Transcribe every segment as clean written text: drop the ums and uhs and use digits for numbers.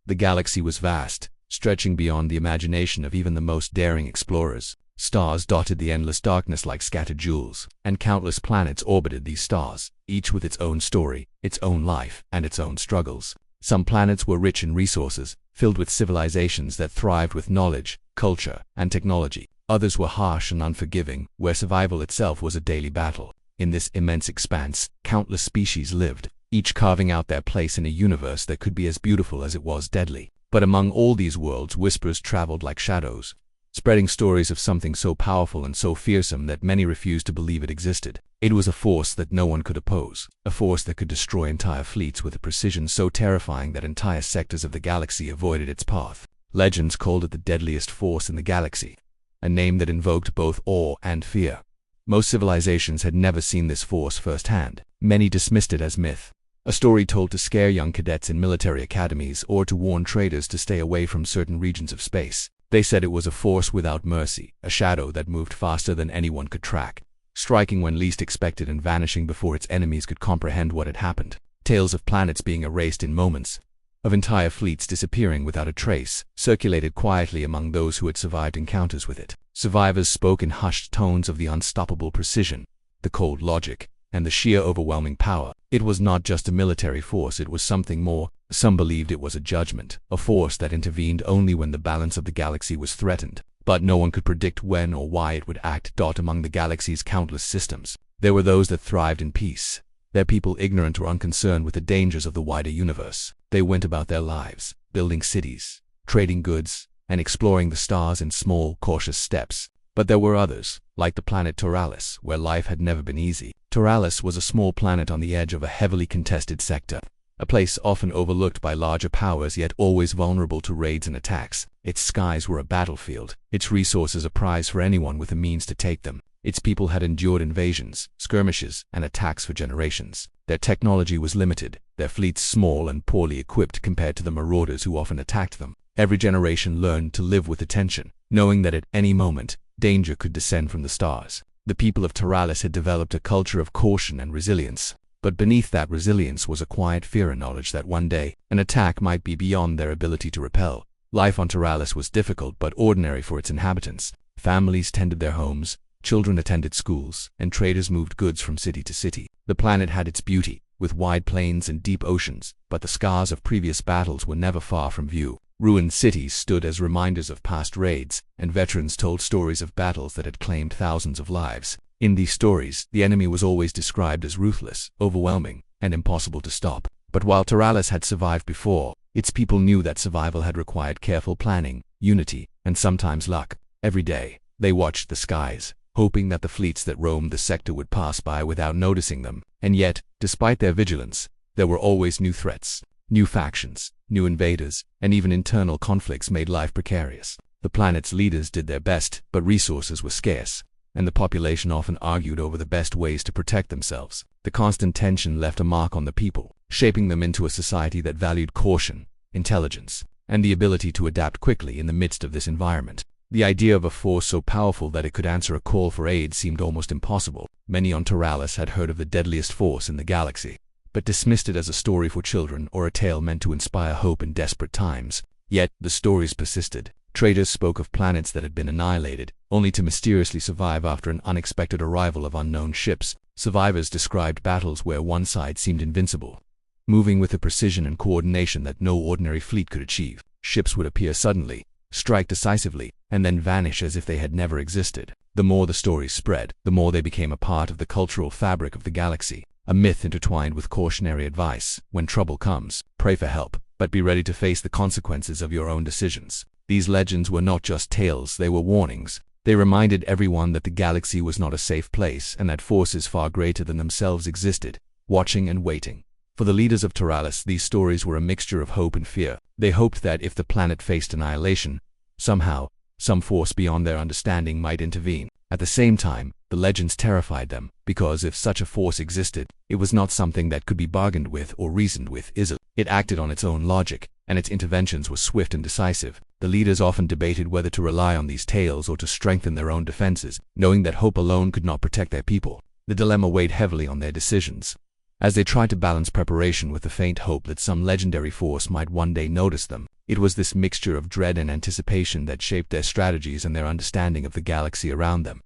The galaxy was vast, stretching beyond the imagination of even the most daring explorers. Stars dotted the endless darkness like scattered jewels, and countless planets orbited these stars, each with its own story, its own life, and its own struggles. Some planets were rich in resources, filled with civilizations that thrived with knowledge, culture, and technology. Others were harsh and unforgiving, where survival itself was a daily battle. In this immense expanse, countless species lived, each carving out their place in a universe that could be as beautiful as it was deadly. But among all these worlds, whispers traveled like shadows, spreading stories of something so powerful and so fearsome that many refused to believe it existed. It was a force that no one could oppose, a force that could destroy entire fleets with a precision so terrifying that entire sectors of the galaxy avoided its path. Legends called it the deadliest force in the galaxy, a name that invoked both awe and fear. Most civilizations had never seen this force firsthand. Many dismissed it as myth, a story told to scare young cadets in military academies or to warn traders to stay away from certain regions of space. They said it was a force without mercy, a shadow that moved faster than anyone could track, striking when least expected and vanishing before its enemies could comprehend what had happened. Tales of planets being erased in moments, of entire fleets disappearing without a trace, circulated quietly among those who had survived encounters with it. Survivors spoke in hushed tones of the unstoppable precision, the cold logic, and the sheer overwhelming power. It was not just a military force, it was something more. Some believed it was a judgment, a force that intervened only when the balance of the galaxy was threatened. But no one could predict when or why it would act. Among the galaxy's countless systems, there were those that thrived in peace, their people ignorant or unconcerned with the dangers of the wider universe. They went about their lives, building cities, trading goods, and exploring the stars in small, cautious steps. But there were others, like the planet Toralis, where life had never been easy. Toralis was a small planet on the edge of a heavily contested sector, a place often overlooked by larger powers yet always vulnerable to raids and attacks. Its skies were a battlefield, its resources a prize for anyone with the means to take them. Its people had endured invasions, skirmishes, and attacks for generations. Their technology was limited, their fleets small and poorly equipped compared to the marauders who often attacked them. Every generation learned to live with attention, knowing that at any moment, danger could descend from the stars. The people of Toralis had developed a culture of caution and resilience, but beneath that resilience was a quiet fear and knowledge that one day, an attack might be beyond their ability to repel. Life on Toralis was difficult but ordinary for its inhabitants. Families tended their homes, children attended schools, and traders moved goods from city to city. The planet had its beauty, with wide plains and deep oceans, but the scars of previous battles were never far from view. Ruined cities stood as reminders of past raids, and veterans told stories of battles that had claimed thousands of lives. In these stories, the enemy was always described as ruthless, overwhelming, and impossible to stop. But while Toralis had survived before, its people knew that survival had required careful planning, unity, and sometimes luck. Every day, they watched the skies, hoping that the fleets that roamed the sector would pass by without noticing them. And yet, despite their vigilance, there were always new threats. New factions, new invaders, and even internal conflicts made life precarious. The planet's leaders did their best, but resources were scarce, and the population often argued over the best ways to protect themselves. The constant tension left a mark on the people, shaping them into a society that valued caution, intelligence, and the ability to adapt quickly in the midst of this environment. The idea of a force so powerful that it could answer a call for aid seemed almost impossible. Many on Toralis had heard of the deadliest force in the galaxy, but dismissed it as a story for children or a tale meant to inspire hope in desperate times. Yet, the stories persisted. Traders spoke of planets that had been annihilated, only to mysteriously survive after an unexpected arrival of unknown ships. Survivors described battles where one side seemed invincible, moving with a precision and coordination that no ordinary fleet could achieve. Ships would appear suddenly, strike decisively, and then vanish as if they had never existed. The more the stories spread, the more they became a part of the cultural fabric of the galaxy. A myth intertwined with cautionary advice. When trouble comes, pray for help, but be ready to face the consequences of your own decisions. These legends were not just tales, they were warnings. They reminded everyone that the galaxy was not a safe place and that forces far greater than themselves existed, watching and waiting. For the leaders of Toralis, these stories were a mixture of hope and fear. They hoped that if the planet faced annihilation, somehow, some force beyond their understanding might intervene. At the same time, the legends terrified them, because if such a force existed, it was not something that could be bargained with or reasoned with. It acted on its own logic, and its interventions were swift and decisive. The leaders often debated whether to rely on these tales or to strengthen their own defenses, knowing that hope alone could not protect their people. The dilemma weighed heavily on their decisions. as they tried to balance preparation with the faint hope that some legendary force might one day notice them. It was this mixture of dread and anticipation that shaped their strategies and their understanding of the galaxy around them.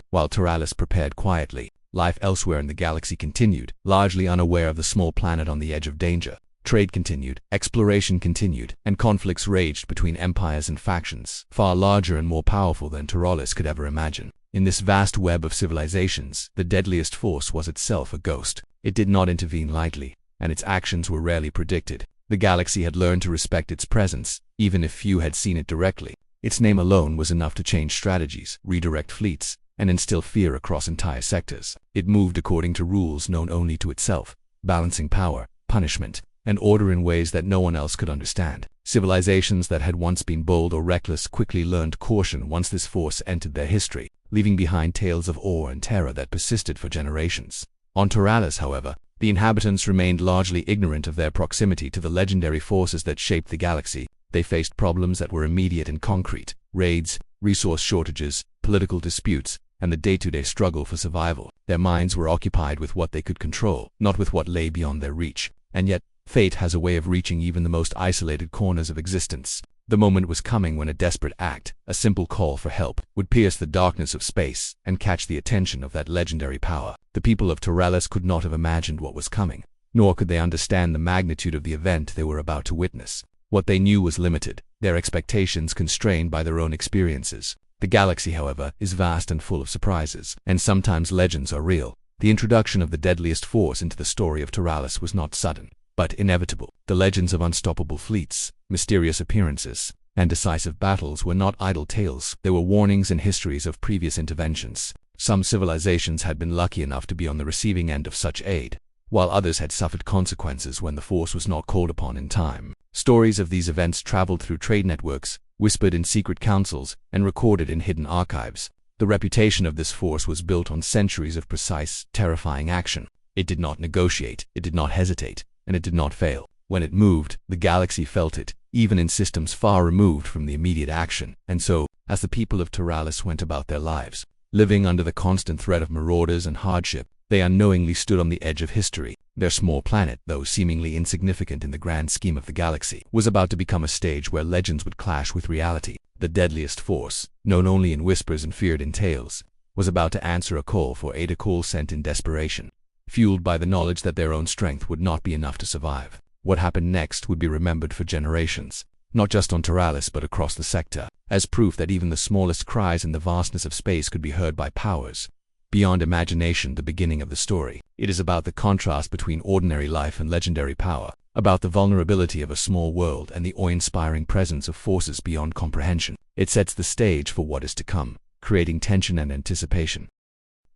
While Turalis prepared quietly, life elsewhere in the galaxy continued, largely unaware of the small planet on the edge of danger. Trade continued, exploration continued, and conflicts raged between empires and factions, far larger and more powerful than Turalis could ever imagine. In this vast web of civilizations, the deadliest force was itself a ghost. It did not intervene lightly, and its actions were rarely predicted. The galaxy had learned to respect its presence, even if few had seen it directly. Its name alone was enough to change strategies, redirect fleets, and instill fear across entire sectors. It moved according to rules known only to itself, balancing power, punishment, and order in ways that no one else could understand. Civilizations that had once been bold or reckless quickly learned caution once this force entered their history, leaving behind tales of awe and terror that persisted for generations. On Turalis, however, the inhabitants remained largely ignorant of their proximity to the legendary forces that shaped the galaxy. They faced problems that were immediate and concrete: raids, resource shortages, political disputes, and the day-to-day struggle for survival. Their minds were occupied with what they could control, not with what lay beyond their reach. And yet, fate has a way of reaching even the most isolated corners of existence. The moment was coming when a desperate act, a simple call for help, would pierce the darkness of space and catch the attention of that legendary power. The people of Turalis could not have imagined what was coming, nor could they understand the magnitude of the event they were about to witness. What they knew was limited, their expectations constrained by their own experiences. The galaxy, however, is vast and full of surprises, and sometimes legends are real. The introduction of the deadliest force into the story of Turalis was not sudden, but inevitable. The legends of unstoppable fleets, mysterious appearances, and decisive battles were not idle tales. They were warnings and histories of previous interventions. Some civilizations had been lucky enough to be on the receiving end of such aid, while others had suffered consequences when the force was not called upon in time. Stories of these events traveled through trade networks, whispered in secret councils, and recorded in hidden archives. The reputation of this force was built on centuries of precise, terrifying action. It did not negotiate, it did not hesitate, and it did not fail. When it moved, the galaxy felt it, even in systems far removed from the immediate action. And so, as the people of Turalis went about their lives, living under the constant threat of marauders and hardship, they unknowingly stood on the edge of history. Their small planet, though seemingly insignificant in the grand scheme of the galaxy, was about to become a stage where legends would clash with reality. The deadliest force, known only in whispers and feared in tales, was about to answer a call for aid, a call sent in desperation, fueled by the knowledge that their own strength would not be enough to survive. What happened next would be remembered for generations, not just on Turalis but across the sector, as proof that even the smallest cries in the vastness of space could be heard by powers beyond imagination. The beginning of the story. It is about the contrast between ordinary life and legendary power, about the vulnerability of a small world and the awe-inspiring presence of forces beyond comprehension. It sets the stage for what is to come, creating tension and anticipation.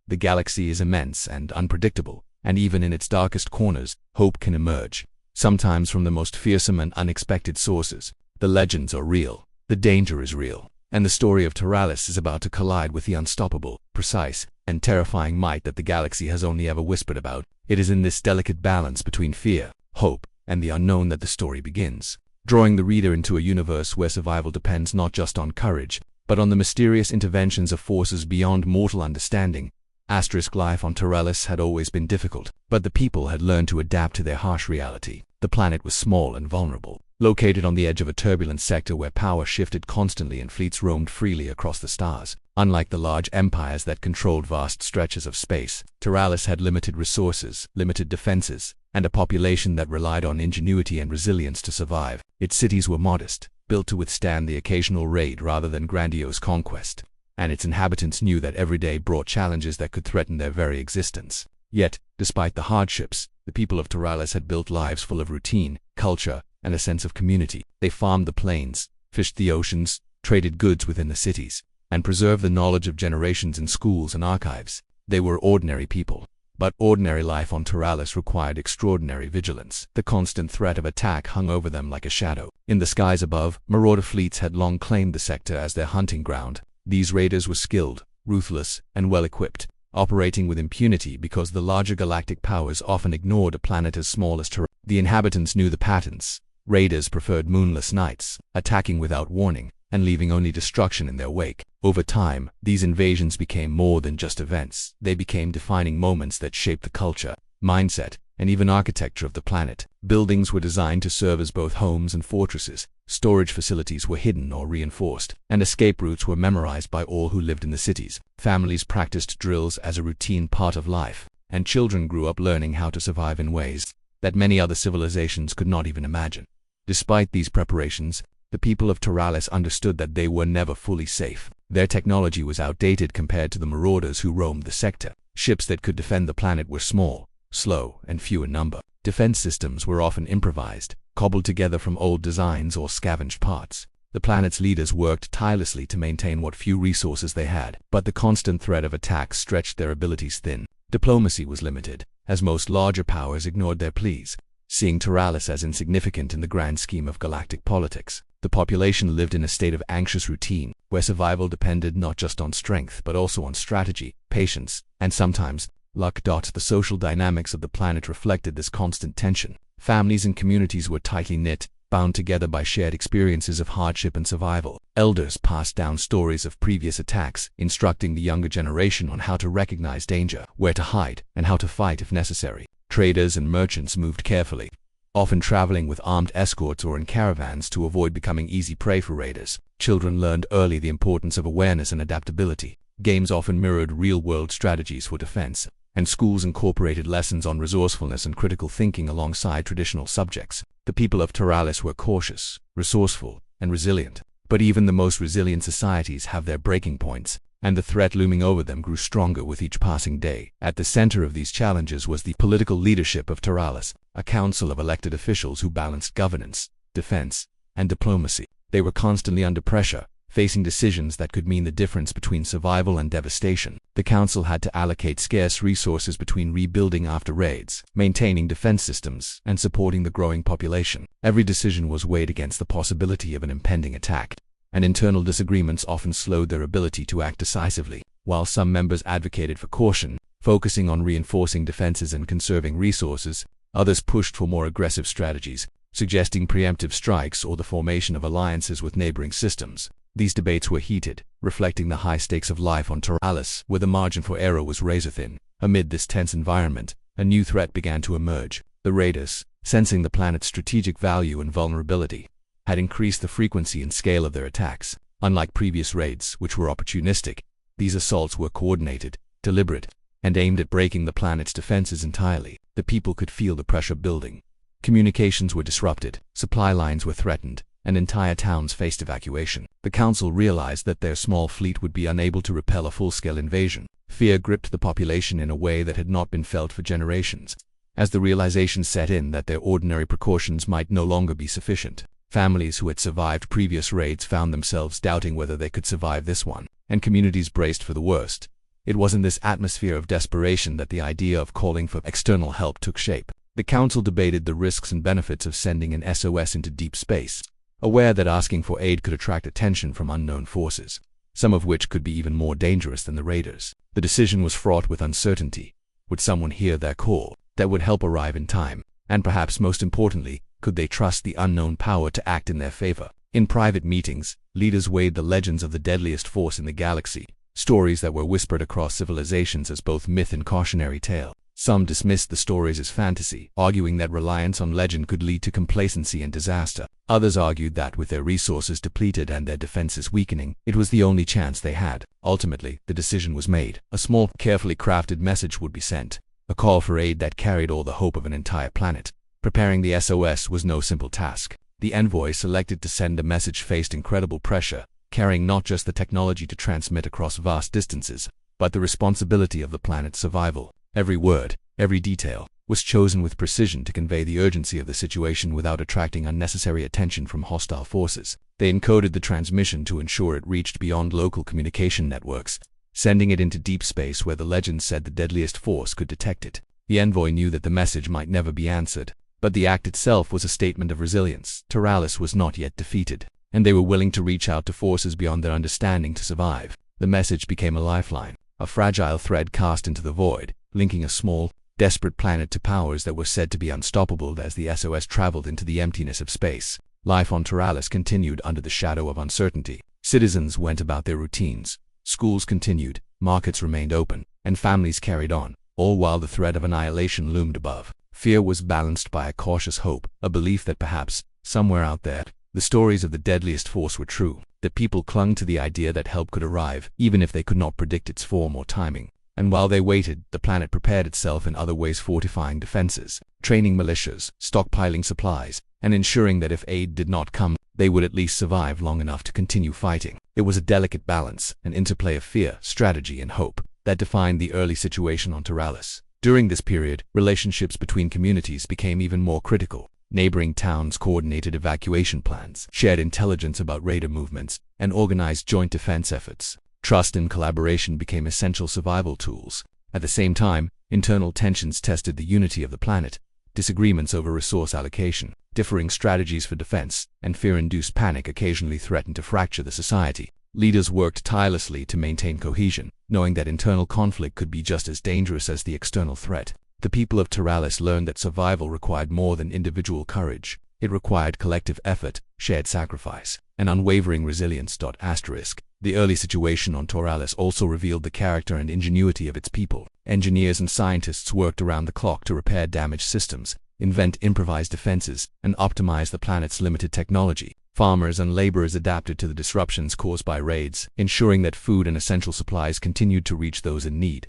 The galaxy is immense and unpredictable, and even in its darkest corners, hope can emerge, sometimes from the most fearsome and unexpected sources. The legends are real, the danger is real, and the story of Turalis is about to collide with the unstoppable, precise, and terrifying might that the galaxy has only ever whispered about. It is in this delicate balance between fear, hope, and the unknown that the story begins, drawing the reader into a universe where survival depends not just on courage, but on the mysterious interventions of forces beyond mortal understanding. Life on Turalis had always been difficult, but the people had learned to adapt to their harsh reality. The planet was small and vulnerable, located on the edge of a turbulent sector where power shifted constantly and fleets roamed freely across the stars. Unlike the large empires that controlled vast stretches of space, Turalis had limited resources, limited defenses, and a population that relied on ingenuity and resilience to survive. Its cities were modest, built to withstand the occasional raid rather than grandiose conquest, and its inhabitants knew that every day brought challenges that could threaten their very existence. Yet, despite the hardships, the people of Turalis had built lives full of routine, culture, and a sense of community. They farmed the plains, fished the oceans, traded goods within the cities, and preserved the knowledge of generations in schools and archives. They were ordinary people, but ordinary life on Turalis required extraordinary vigilance. The constant threat of attack hung over them like a shadow. In the skies above, marauder fleets had long claimed the sector as their hunting ground. These raiders were skilled, ruthless, and well-equipped, operating with impunity because the larger galactic powers often ignored a planet as small as Turalis. The inhabitants knew the patterns. Raiders preferred moonless nights, attacking without warning, and leaving only destruction in their wake. Over time, these invasions became more than just events. They became defining moments that shaped the culture, mindset, and even architecture of the planet. Buildings were designed to serve as both homes and fortresses, storage facilities were hidden or reinforced, and escape routes were memorized by all who lived in the cities. Families practiced drills as a routine part of life, and children grew up learning how to survive in ways that many other civilizations could not even imagine. Despite these preparations, the people of Taralis understood that they were never fully safe. Their technology was outdated compared to the marauders who roamed the sector. Ships that could defend the planet were small, slow, and few in number. Defense systems were often improvised, cobbled together from old designs or scavenged parts. The planet's leaders worked tirelessly to maintain what few resources they had, but the constant threat of attacks stretched their abilities thin. Diplomacy was limited, as most larger powers ignored their pleas, seeing Taralis as insignificant in the grand scheme of galactic politics. The population lived in a state of anxious routine, where survival depended not just on strength but also on strategy, patience, and sometimes luck. The social dynamics of the planet reflected this constant tension. Families and communities were tightly knit, bound together by shared experiences of hardship and survival. Elders passed down stories of previous attacks, instructing the younger generation on how to recognize danger, where to hide, and how to fight if necessary. Traders and merchants moved carefully, often traveling with armed escorts or in caravans to avoid becoming easy prey for raiders. Children learned early the importance of awareness and adaptability. Games often mirrored real-world strategies for defense, and schools incorporated lessons on resourcefulness and critical thinking alongside traditional subjects. The people of Taralis were cautious, resourceful, and resilient. But even the most resilient societies have their breaking points, and the threat looming over them grew stronger with each passing day. At the center of these challenges was the political leadership of Taralis, a council of elected officials who balanced governance, defense, and diplomacy. They were constantly under pressure, facing decisions that could mean the difference between survival and devastation. The council had to allocate scarce resources between rebuilding after raids, maintaining defense systems, and supporting the growing population. Every decision was weighed against the possibility of an impending attack, and internal disagreements often slowed their ability to act decisively. While some members advocated for caution, focusing on reinforcing defenses and conserving resources, others pushed for more aggressive strategies, suggesting preemptive strikes or the formation of alliances with neighboring systems. These debates were heated, reflecting the high stakes of life on Taralis, where the margin for error was razor-thin. Amid this tense environment, a new threat began to emerge. The raiders, sensing the planet's strategic value and vulnerability, had increased the frequency and scale of their attacks. Unlike previous raids, which were opportunistic, these assaults were coordinated, deliberate, and aimed at breaking the planet's defenses entirely. The people could feel the pressure building. Communications were disrupted, supply lines were threatened, and entire towns faced evacuation. The council realized that their small fleet would be unable to repel a full-scale invasion. Fear gripped the population in a way that had not been felt for generations. As the realization set in that their ordinary precautions might no longer be sufficient, families who had survived previous raids found themselves doubting whether they could survive this one, and communities braced for the worst. It was in this atmosphere of desperation that the idea of calling for external help took shape. The council debated the risks and benefits of sending an SOS into deep space, aware that asking for aid could attract attention from unknown forces, some of which could be even more dangerous than the raiders. The decision was fraught with uncertainty. Would someone hear their call that would help arrive in time? And perhaps most importantly, could they trust the unknown power to act in their favor? In private meetings, leaders weighed the legends of the deadliest force in the galaxy, stories that were whispered across civilizations as both myth and cautionary tale. Some dismissed the stories as fantasy, arguing that reliance on legend could lead to complacency and disaster. Others argued that with their resources depleted and their defenses weakening, it was the only chance they had. Ultimately, the decision was made. A small, carefully crafted message would be sent, a call for aid that carried all the hope of an entire planet. Preparing the SOS was no simple task. The envoy selected to send a message faced incredible pressure, carrying not just the technology to transmit across vast distances, but the responsibility of the planet's survival. Every word, every detail, was chosen with precision to convey the urgency of the situation without attracting unnecessary attention from hostile forces. They encoded the transmission to ensure it reached beyond local communication networks, sending it into deep space where the legend said the deadliest force could detect it. The envoy knew that the message might never be answered, but the act itself was a statement of resilience. Taralis was not yet defeated, and they were willing to reach out to forces beyond their understanding to survive. The message became a lifeline, a fragile thread cast into the void, linking a small, desperate planet to powers that were said to be unstoppable. As the SOS traveled into the emptiness of space, life on Taralis continued under the shadow of uncertainty. Citizens went about their routines, schools continued, markets remained open, and families carried on. all while the threat of annihilation loomed above. Fear was balanced by a cautious hope, a belief that perhaps, somewhere out there, the stories of the deadliest force were true, that people clung to the idea that help could arrive, even if they could not predict its form or timing. And while they waited, the planet prepared itself in other ways, fortifying defenses, training militias, stockpiling supplies, and ensuring that if aid did not come, they would at least survive long enough to continue fighting. It was a delicate balance, an interplay of fear, strategy, and hope, that defined the early situation on Taralis. During this period, relationships between communities became even more critical. Neighboring towns coordinated evacuation plans, shared intelligence about raider movements, and organized joint defense efforts. Trust and collaboration became essential survival tools. At the same time, internal tensions tested the unity of the planet. Disagreements over resource allocation, differing strategies for defense, and fear-induced panic occasionally threatened to fracture the society. Leaders worked tirelessly to maintain cohesion, knowing that internal conflict could be just as dangerous as the external threat. The people of Taralis learned that survival required more than individual courage. It required collective effort, shared sacrifice, and unwavering resilience. The early situation on Taralis also revealed the character and ingenuity of its people. Engineers and scientists worked around the clock to repair damaged systems, invent improvised defenses, and optimize the planet's limited technology. Farmers and laborers adapted to the disruptions caused by raids, ensuring that food and essential supplies continued to reach those in need.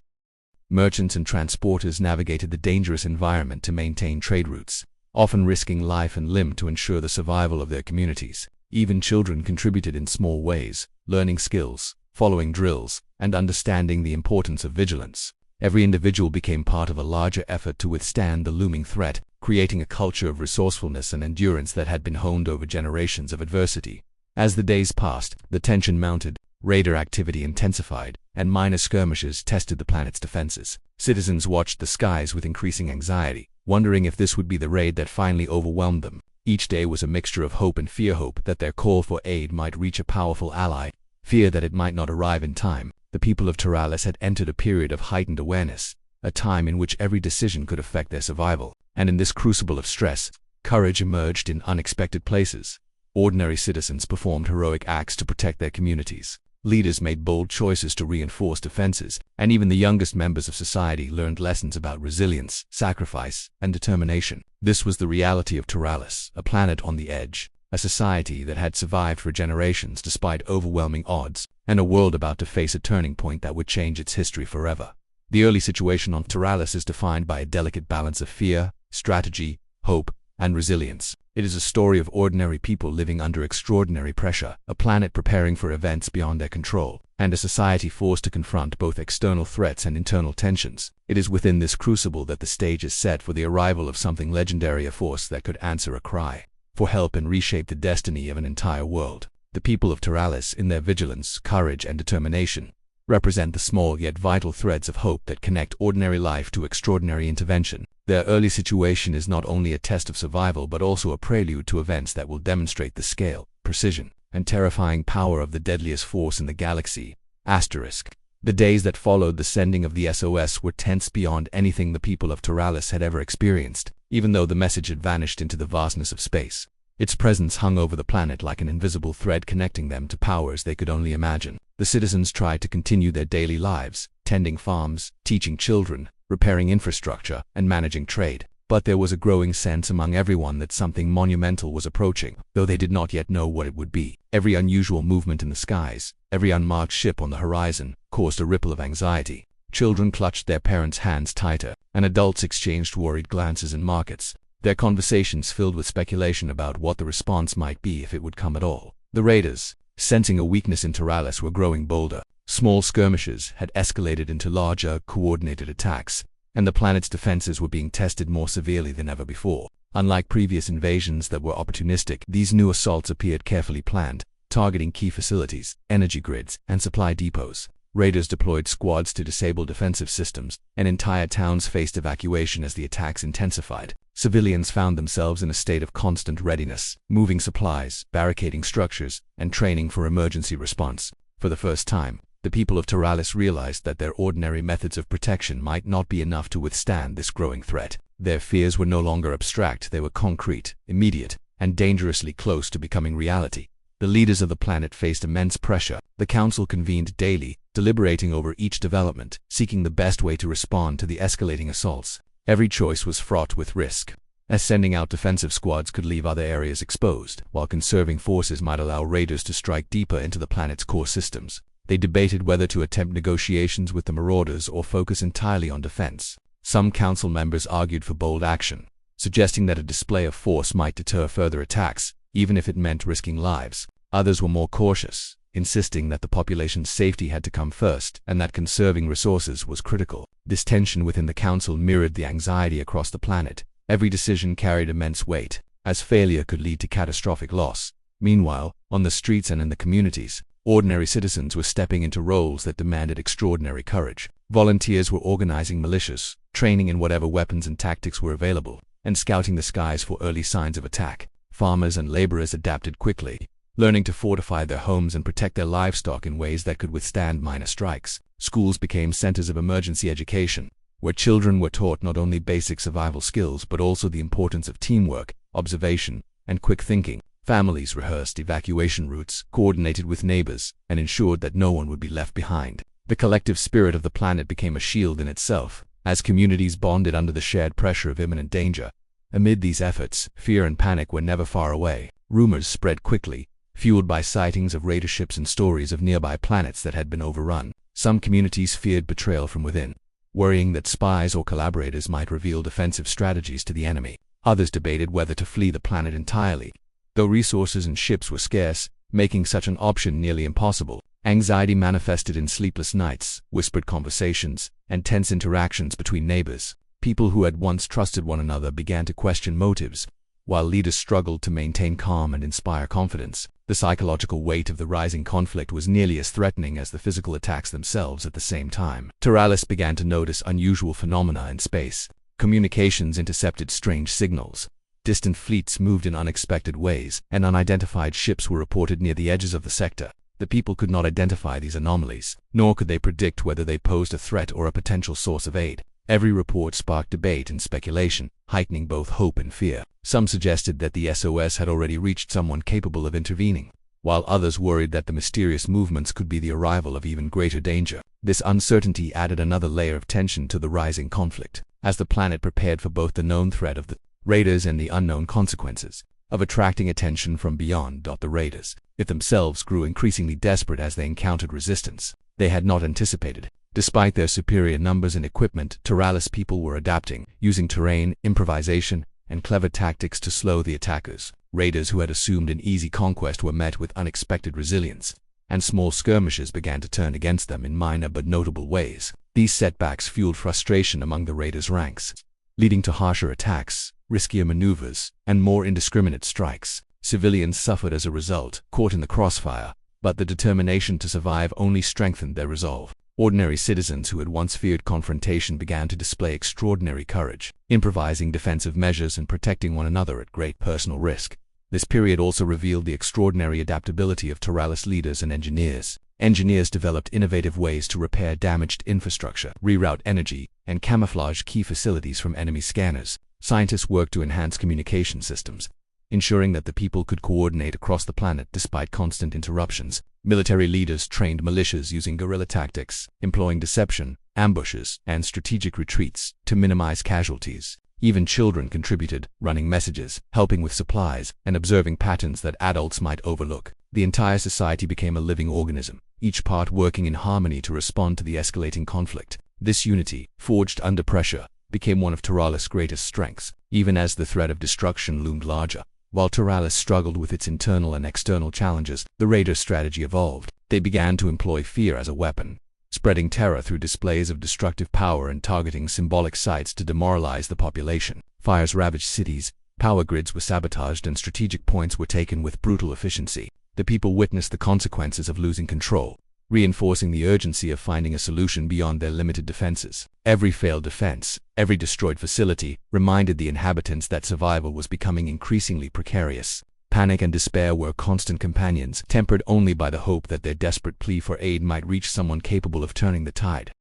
Merchants and transporters navigated the dangerous environment to maintain trade routes, often risking life and limb to ensure the survival of their communities. Even children contributed in small ways, learning skills, following drills, and understanding the importance of vigilance. Every individual became part of a larger effort to withstand the looming threat, creating a culture of resourcefulness and endurance that had been honed over generations of adversity. As the days passed, the tension mounted, raider activity intensified, and minor skirmishes tested the planet's defenses. Citizens watched the skies with increasing anxiety, wondering if this would be the raid that finally overwhelmed them. Each day was a mixture of hope and fear: hope that their call for aid might reach a powerful ally, fear that it might not arrive in time. The people of Taralis had entered a period of heightened awareness, a time in which every decision could affect their survival. And in this crucible of stress, courage emerged in unexpected places. Ordinary citizens performed heroic acts to protect their communities. Leaders made bold choices to reinforce defenses, and even the youngest members of society learned lessons about resilience, sacrifice, and determination. This was the reality of Taralis, a planet on the edge, a society that had survived for generations despite overwhelming odds, and a world about to face a turning point that would change its history forever. The early situation on Taralis is defined by a delicate balance of fear, strategy, hope, and resilience. It is a story of ordinary people living under extraordinary pressure, a planet preparing for events beyond their control, and a society forced to confront both external threats and internal tensions. It is within this crucible that the stage is set for the arrival of something legendary, a force that could answer a cry for help and reshape the destiny of an entire world. The people of Taralis, in their vigilance, courage, and determination, represent the small yet vital threads of hope that connect ordinary life to extraordinary intervention. Their early situation is not only a test of survival but also a prelude to events that will demonstrate the scale, precision, and terrifying power of the deadliest force in the galaxy. The days that followed the sending of the SOS were tense beyond anything the people of Taralis had ever experienced. Even though the message had vanished into the vastness of space, its presence hung over the planet like an invisible thread connecting them to powers they could only imagine. The citizens tried to continue their daily lives, tending farms, teaching children, repairing infrastructure, and managing trade. But there was a growing sense among everyone that something monumental was approaching, though they did not yet know what it would be. Every unusual movement in the skies, every unmarked ship on the horizon, caused a ripple of anxiety. Children clutched their parents' hands tighter, and adults exchanged worried glances in markets, their conversations filled with speculation about what the response might be if it would come at all. The raiders, sensing a weakness in Taralis, were growing bolder. Small skirmishes had escalated into larger, coordinated attacks, and the planet's defenses were being tested more severely than ever before. Unlike previous invasions that were opportunistic, these new assaults appeared carefully planned, targeting key facilities, energy grids, and supply depots. Raiders deployed squads to disable defensive systems, and entire towns faced evacuation as the attacks intensified. Civilians found themselves in a state of constant readiness, moving supplies, barricading structures, and training for emergency response. For the first time, the people of Taralis realized that their ordinary methods of protection might not be enough to withstand this growing threat. Their fears were no longer abstract, they were concrete, immediate, and dangerously close to becoming reality. The leaders of the planet faced immense pressure. The council convened daily, deliberating over each development, seeking the best way to respond to the escalating assaults. Every choice was fraught with risk, as sending out defensive squads could leave other areas exposed, while conserving forces might allow raiders to strike deeper into the planet's core systems. They debated whether to attempt negotiations with the marauders or focus entirely on defense. Some council members argued for bold action, suggesting that a display of force might deter further attacks, even if it meant risking lives. Others were more cautious, insisting that the population's safety had to come first and that conserving resources was critical. This tension within the council mirrored the anxiety across the planet. Every decision carried immense weight, as failure could lead to catastrophic loss. Meanwhile, on the streets and in the communities, ordinary citizens were stepping into roles that demanded extraordinary courage. Volunteers were organizing militias, training in whatever weapons and tactics were available, and scouting the skies for early signs of attack. Farmers and laborers adapted quickly, learning to fortify their homes and protect their livestock in ways that could withstand minor strikes. Schools became centers of emergency education, where children were taught not only basic survival skills but also the importance of teamwork, observation, and quick thinking. Families rehearsed evacuation routes, coordinated with neighbors, and ensured that no one would be left behind. The collective spirit of the planet became a shield in itself, as communities bonded under the shared pressure of imminent danger. Amid these efforts, fear and panic were never far away. Rumors spread quickly, fueled by sightings of raider ships and stories of nearby planets that had been overrun. Some communities feared betrayal from within, worrying that spies or collaborators might reveal defensive strategies to the enemy. Others debated whether to flee the planet entirely, though resources and ships were scarce, making such an option nearly impossible. Anxiety manifested in sleepless nights, whispered conversations, and tense interactions between neighbors. People who had once trusted one another began to question motives, while leaders struggled to maintain calm and inspire confidence. The psychological weight of the rising conflict was nearly as threatening as the physical attacks themselves at the same time. Taralis began to notice unusual phenomena in space. Communications intercepted strange signals. Distant fleets moved in unexpected ways, and unidentified ships were reported near the edges of the sector. The people could not identify these anomalies, nor could they predict whether they posed a threat or a potential source of aid. Every report sparked debate and speculation, heightening both hope and fear. Some suggested that the SOS had already reached someone capable of intervening, while others worried that the mysterious movements could be the arrival of even greater danger. This uncertainty added another layer of tension to the rising conflict, as the planet prepared for both the known threat of the raiders and the unknown consequences of attracting attention from beyond. The raiders, it themselves, grew increasingly desperate as they encountered resistance they had not anticipated. Despite their superior numbers and equipment, Taralis people were adapting, using terrain, improvisation, and clever tactics to slow the attackers. Raiders who had assumed an easy conquest were met with unexpected resilience, and small skirmishes began to turn against them in minor but notable ways. These setbacks fueled frustration among the raiders' ranks, leading to harsher attacks, riskier maneuvers, and more indiscriminate strikes. Civilians suffered as a result, caught in the crossfire, but the determination to survive only strengthened their resolve. Ordinary citizens who had once feared confrontation began to display extraordinary courage, improvising defensive measures and protecting one another at great personal risk. This period also revealed the extraordinary adaptability of Taralis leaders and engineers. Engineers developed innovative ways to repair damaged infrastructure, reroute energy, and camouflage key facilities from enemy scanners. Scientists worked to enhance communication systems, ensuring that the people could coordinate across the planet despite constant interruptions. Military leaders trained militias using guerrilla tactics, employing deception, ambushes, and strategic retreats to minimize casualties. Even children contributed, running messages, helping with supplies, and observing patterns that adults might overlook. The entire society became a living organism, each part working in harmony to respond to the escalating conflict. This unity, forged under pressure, became one of Taralis' greatest strengths, even as the threat of destruction loomed larger. While Taralis struggled with its internal and external challenges, the raiders' strategy evolved. They began to employ fear as a weapon, spreading terror through displays of destructive power and targeting symbolic sites to demoralize the population. Fires ravaged cities, power grids were sabotaged, and strategic points were taken with brutal efficiency. The people witnessed the consequences of losing control, reinforcing the urgency of finding a solution beyond their limited defenses. Every failed defense, every destroyed facility, reminded the inhabitants that survival was becoming increasingly precarious. Panic and despair were constant companions, tempered only by the hope that their desperate plea for aid might reach someone capable of turning the tide.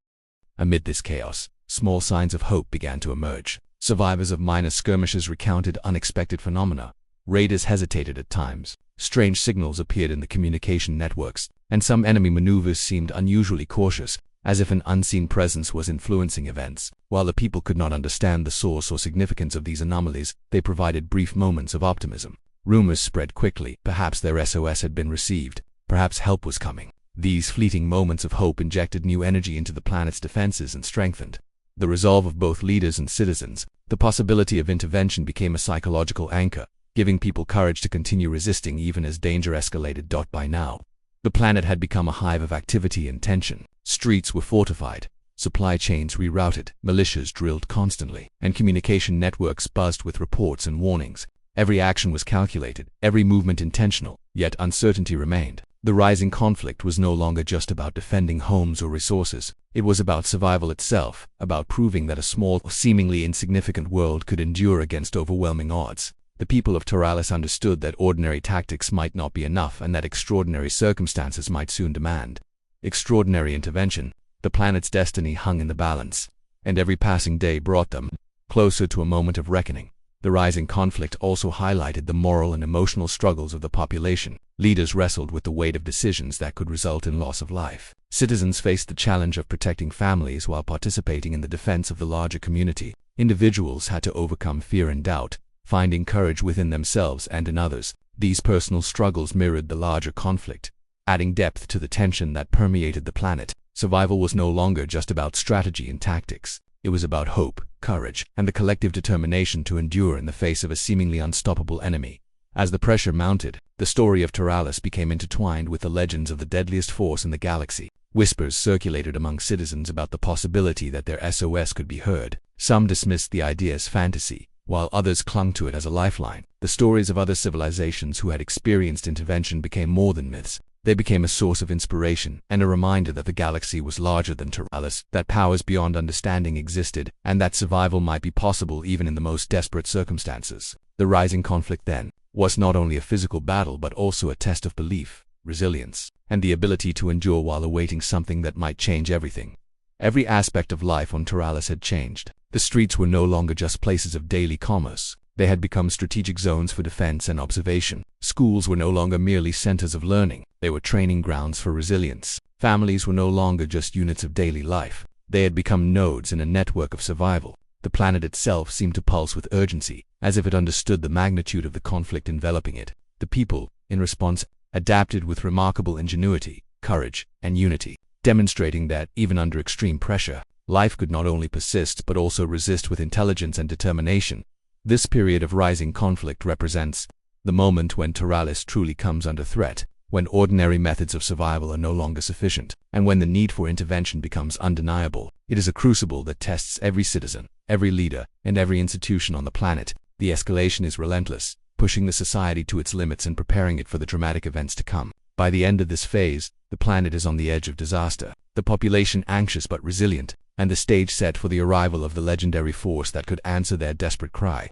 Amid this chaos, small signs of hope began to emerge. Survivors of minor skirmishes recounted unexpected phenomena. Raiders hesitated at times, Strange signals appeared in the communication networks, and some enemy maneuvers seemed unusually cautious, as if an unseen presence was influencing events. While the people could not understand the source or significance of these anomalies, they provided brief moments of optimism. Rumors spread quickly. Perhaps their SOS had been received. Perhaps help was coming. These fleeting moments of hope injected new energy into the planet's defenses and strengthened the resolve of both leaders and citizens. The possibility of intervention became a psychological anchor, giving people courage to continue resisting even as danger escalated. By now, the planet had become a hive of activity and tension. Streets were fortified, supply chains rerouted, militias drilled constantly, and communication networks buzzed with reports and warnings. Every action was calculated, every movement intentional, yet uncertainty remained. The rising conflict was no longer just about defending homes or resources. It was about survival itself, about proving that a small, seemingly insignificant world could endure against overwhelming odds. The people of Taralis understood that ordinary tactics might not be enough and that extraordinary circumstances might soon demand extraordinary intervention. The planet's destiny hung in the balance, and every passing day brought them closer to a moment of reckoning. The rising conflict also highlighted the moral and emotional struggles of the population. Leaders wrestled with the weight of decisions that could result in loss of life. Citizens faced the challenge of protecting families while participating in the defense of the larger community. Individuals had to overcome fear and doubt, finding courage within themselves and in others. These personal struggles mirrored the larger conflict, adding depth to the tension that permeated the planet. Survival was no longer just about strategy and tactics. It was about hope, courage, and the collective determination to endure in the face of a seemingly unstoppable enemy. As the pressure mounted, the story of Taralis became intertwined with the legends of the deadliest force in the galaxy. Whispers circulated among citizens about the possibility that their SOS could be heard. Some dismissed the idea as fantasy, while others clung to it as a lifeline. The stories of other civilizations who had experienced intervention became more than myths. They became a source of inspiration and a reminder that the galaxy was larger than Taralis, that powers beyond understanding existed, and that survival might be possible even in the most desperate circumstances. The rising conflict, then, was not only a physical battle but also a test of belief, resilience, and the ability to endure while awaiting something that might change everything. Every aspect of life on Taralis had changed. The streets were no longer just places of daily commerce. They had become strategic zones for defense and observation. Schools were no longer merely centers of learning. They were training grounds for resilience. Families were no longer just units of daily life. They had become nodes in a network of survival. The planet itself seemed to pulse with urgency, as if it understood the magnitude of the conflict enveloping it. The people, in response, adapted with remarkable ingenuity, courage, and unity, demonstrating that, even under extreme pressure, life could not only persist but also resist with intelligence and determination. This period of rising conflict represents the moment when Taralis truly comes under threat, when ordinary methods of survival are no longer sufficient, and when the need for intervention becomes undeniable. It is a crucible that tests every citizen, every leader, and every institution on the planet. The escalation is relentless, pushing the society to its limits and preparing it for the dramatic events to come. By the end of this phase, the planet is on the edge of disaster, the population anxious but resilient, and the stage set for the arrival of the legendary force that could answer their desperate cry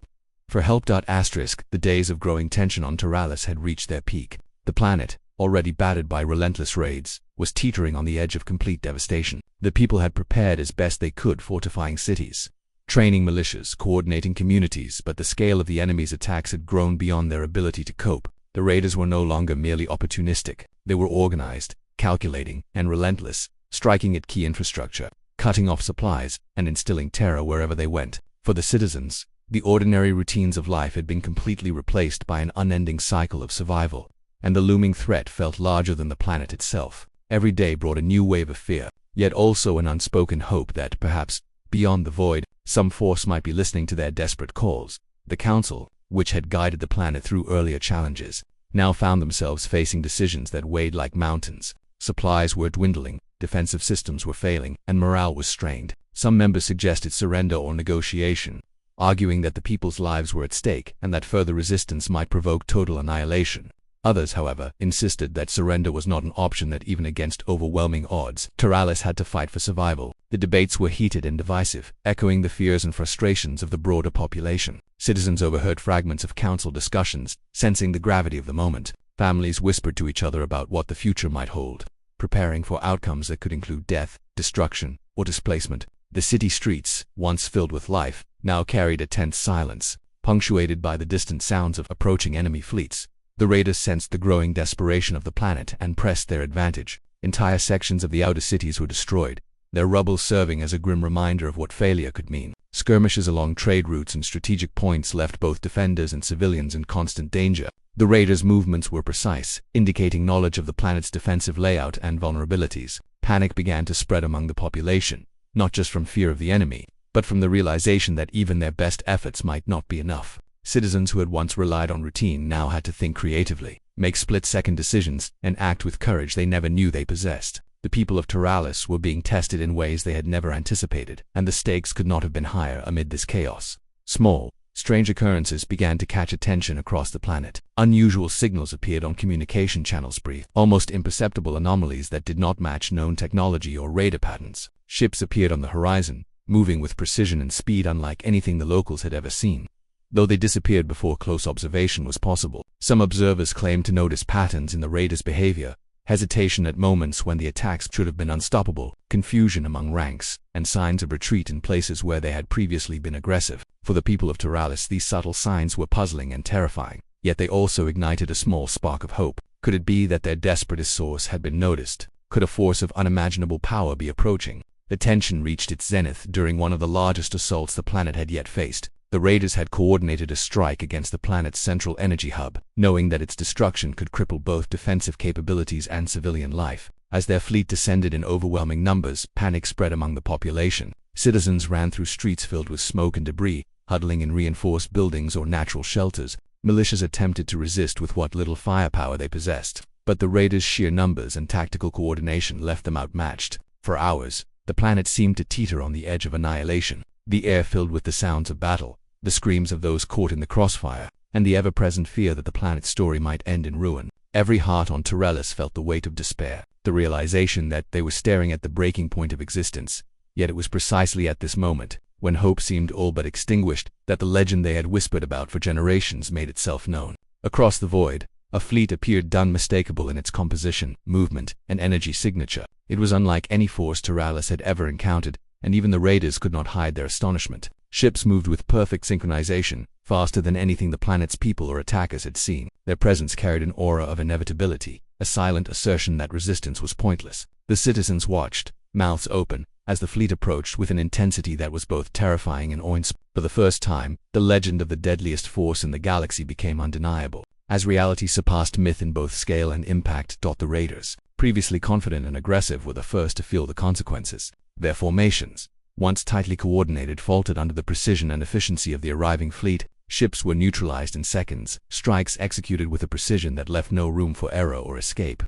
for help. The days of growing tension on Taralis had reached their peak. The planet, already battered by relentless raids, was teetering on the edge of complete devastation. The people had prepared as best they could, fortifying cities, training militias, coordinating communities, but the scale of the enemy's attacks had grown beyond their ability to cope. The raiders were no longer merely opportunistic. They were organized, calculating, and relentless, striking at key infrastructure, cutting off supplies, and instilling terror wherever they went. For the citizens, the ordinary routines of life had been completely replaced by an unending cycle of survival, and the looming threat felt larger than the planet itself. Every day brought a new wave of fear, yet also an unspoken hope that perhaps, beyond the void, some force might be listening to their desperate calls. The Council, which had guided the planet through earlier challenges, now found themselves facing decisions that weighed like mountains. Supplies were dwindling, defensive systems were failing, and morale was strained. Some members suggested surrender or negotiation, arguing that the people's lives were at stake and that further resistance might provoke total annihilation. Others, however, insisted that surrender was not an option, that even against overwhelming odds, Taralis had to fight for survival. The debates were heated and divisive, echoing the fears and frustrations of the broader population. Citizens overheard fragments of council discussions, sensing the gravity of the moment. Families whispered to each other about what the future might hold, preparing for outcomes that could include death, destruction, or displacement. The city streets, once filled with life, now carried a tense silence, punctuated by the distant sounds of approaching enemy fleets. The raiders sensed the growing desperation of the planet and pressed their advantage. Entire sections of the outer cities were destroyed, their rubble serving as a grim reminder of what failure could mean. Skirmishes along trade routes and strategic points left both defenders and civilians in constant danger. The raiders' movements were precise, indicating knowledge of the planet's defensive layout and vulnerabilities. Panic began to spread among the population, not just from fear of the enemy, but from the realization that even their best efforts might not be enough. Citizens who had once relied on routine now had to think creatively, make split-second decisions, and act with courage they never knew they possessed. The people of Teralis were being tested in ways they had never anticipated, and the stakes could not have been higher amid this chaos. Small, strange occurrences began to catch attention across the planet. Unusual signals appeared on communication channels, almost imperceptible anomalies that did not match known technology or radar patterns. Ships appeared on the horizon, moving with precision and speed unlike anything the locals had ever seen. Though they disappeared before close observation was possible, some observers claimed to notice patterns in the raiders' behavior, hesitation at moments when the attacks should have been unstoppable, confusion among ranks, and signs of retreat in places where they had previously been aggressive. For the people of Teralis, these subtle signs were puzzling and terrifying, yet they also ignited a small spark of hope. Could it be that their desperate source had been noticed? Could a force of unimaginable power be approaching? The tension reached its zenith during one of the largest assaults the planet had yet faced. The raiders had coordinated a strike against the planet's central energy hub, knowing that its destruction could cripple both defensive capabilities and civilian life. As their fleet descended in overwhelming numbers, panic spread among the population. Citizens ran through streets filled with smoke and debris, huddling in reinforced buildings or natural shelters. Militias attempted to resist with what little firepower they possessed, but the raiders' sheer numbers and tactical coordination left them outmatched. For hours, the planet seemed to teeter on the edge of annihilation. The air filled with the sounds of battle, the screams of those caught in the crossfire, and the ever-present fear that the planet's story might end in ruin. Every heart on Teralis felt the weight of despair, the realization that they were staring at the breaking point of existence. Yet it was precisely at this moment, when hope seemed all but extinguished, that the legend they had whispered about for generations made itself known. Across the void, a fleet appeared unmistakable in its composition, movement, and energy signature. It was unlike any force Teralis had ever encountered, and even the raiders could not hide their astonishment. Ships moved with perfect synchronization, faster than anything the planet's people or attackers had seen. Their presence carried an aura of inevitability, a silent assertion that resistance was pointless. The citizens watched, mouths open, as the fleet approached with an intensity that was both terrifying and awe-inspiring. For the first time, the legend of the deadliest force in the galaxy became undeniable. As reality surpassed myth in both scale and impact, the raiders, previously confident and aggressive, were the first to feel the consequences. Their formations, once tightly coordinated, faltered under the precision and efficiency of the arriving fleet. Ships were neutralized in seconds, strikes executed with a precision that left no room for error or escape.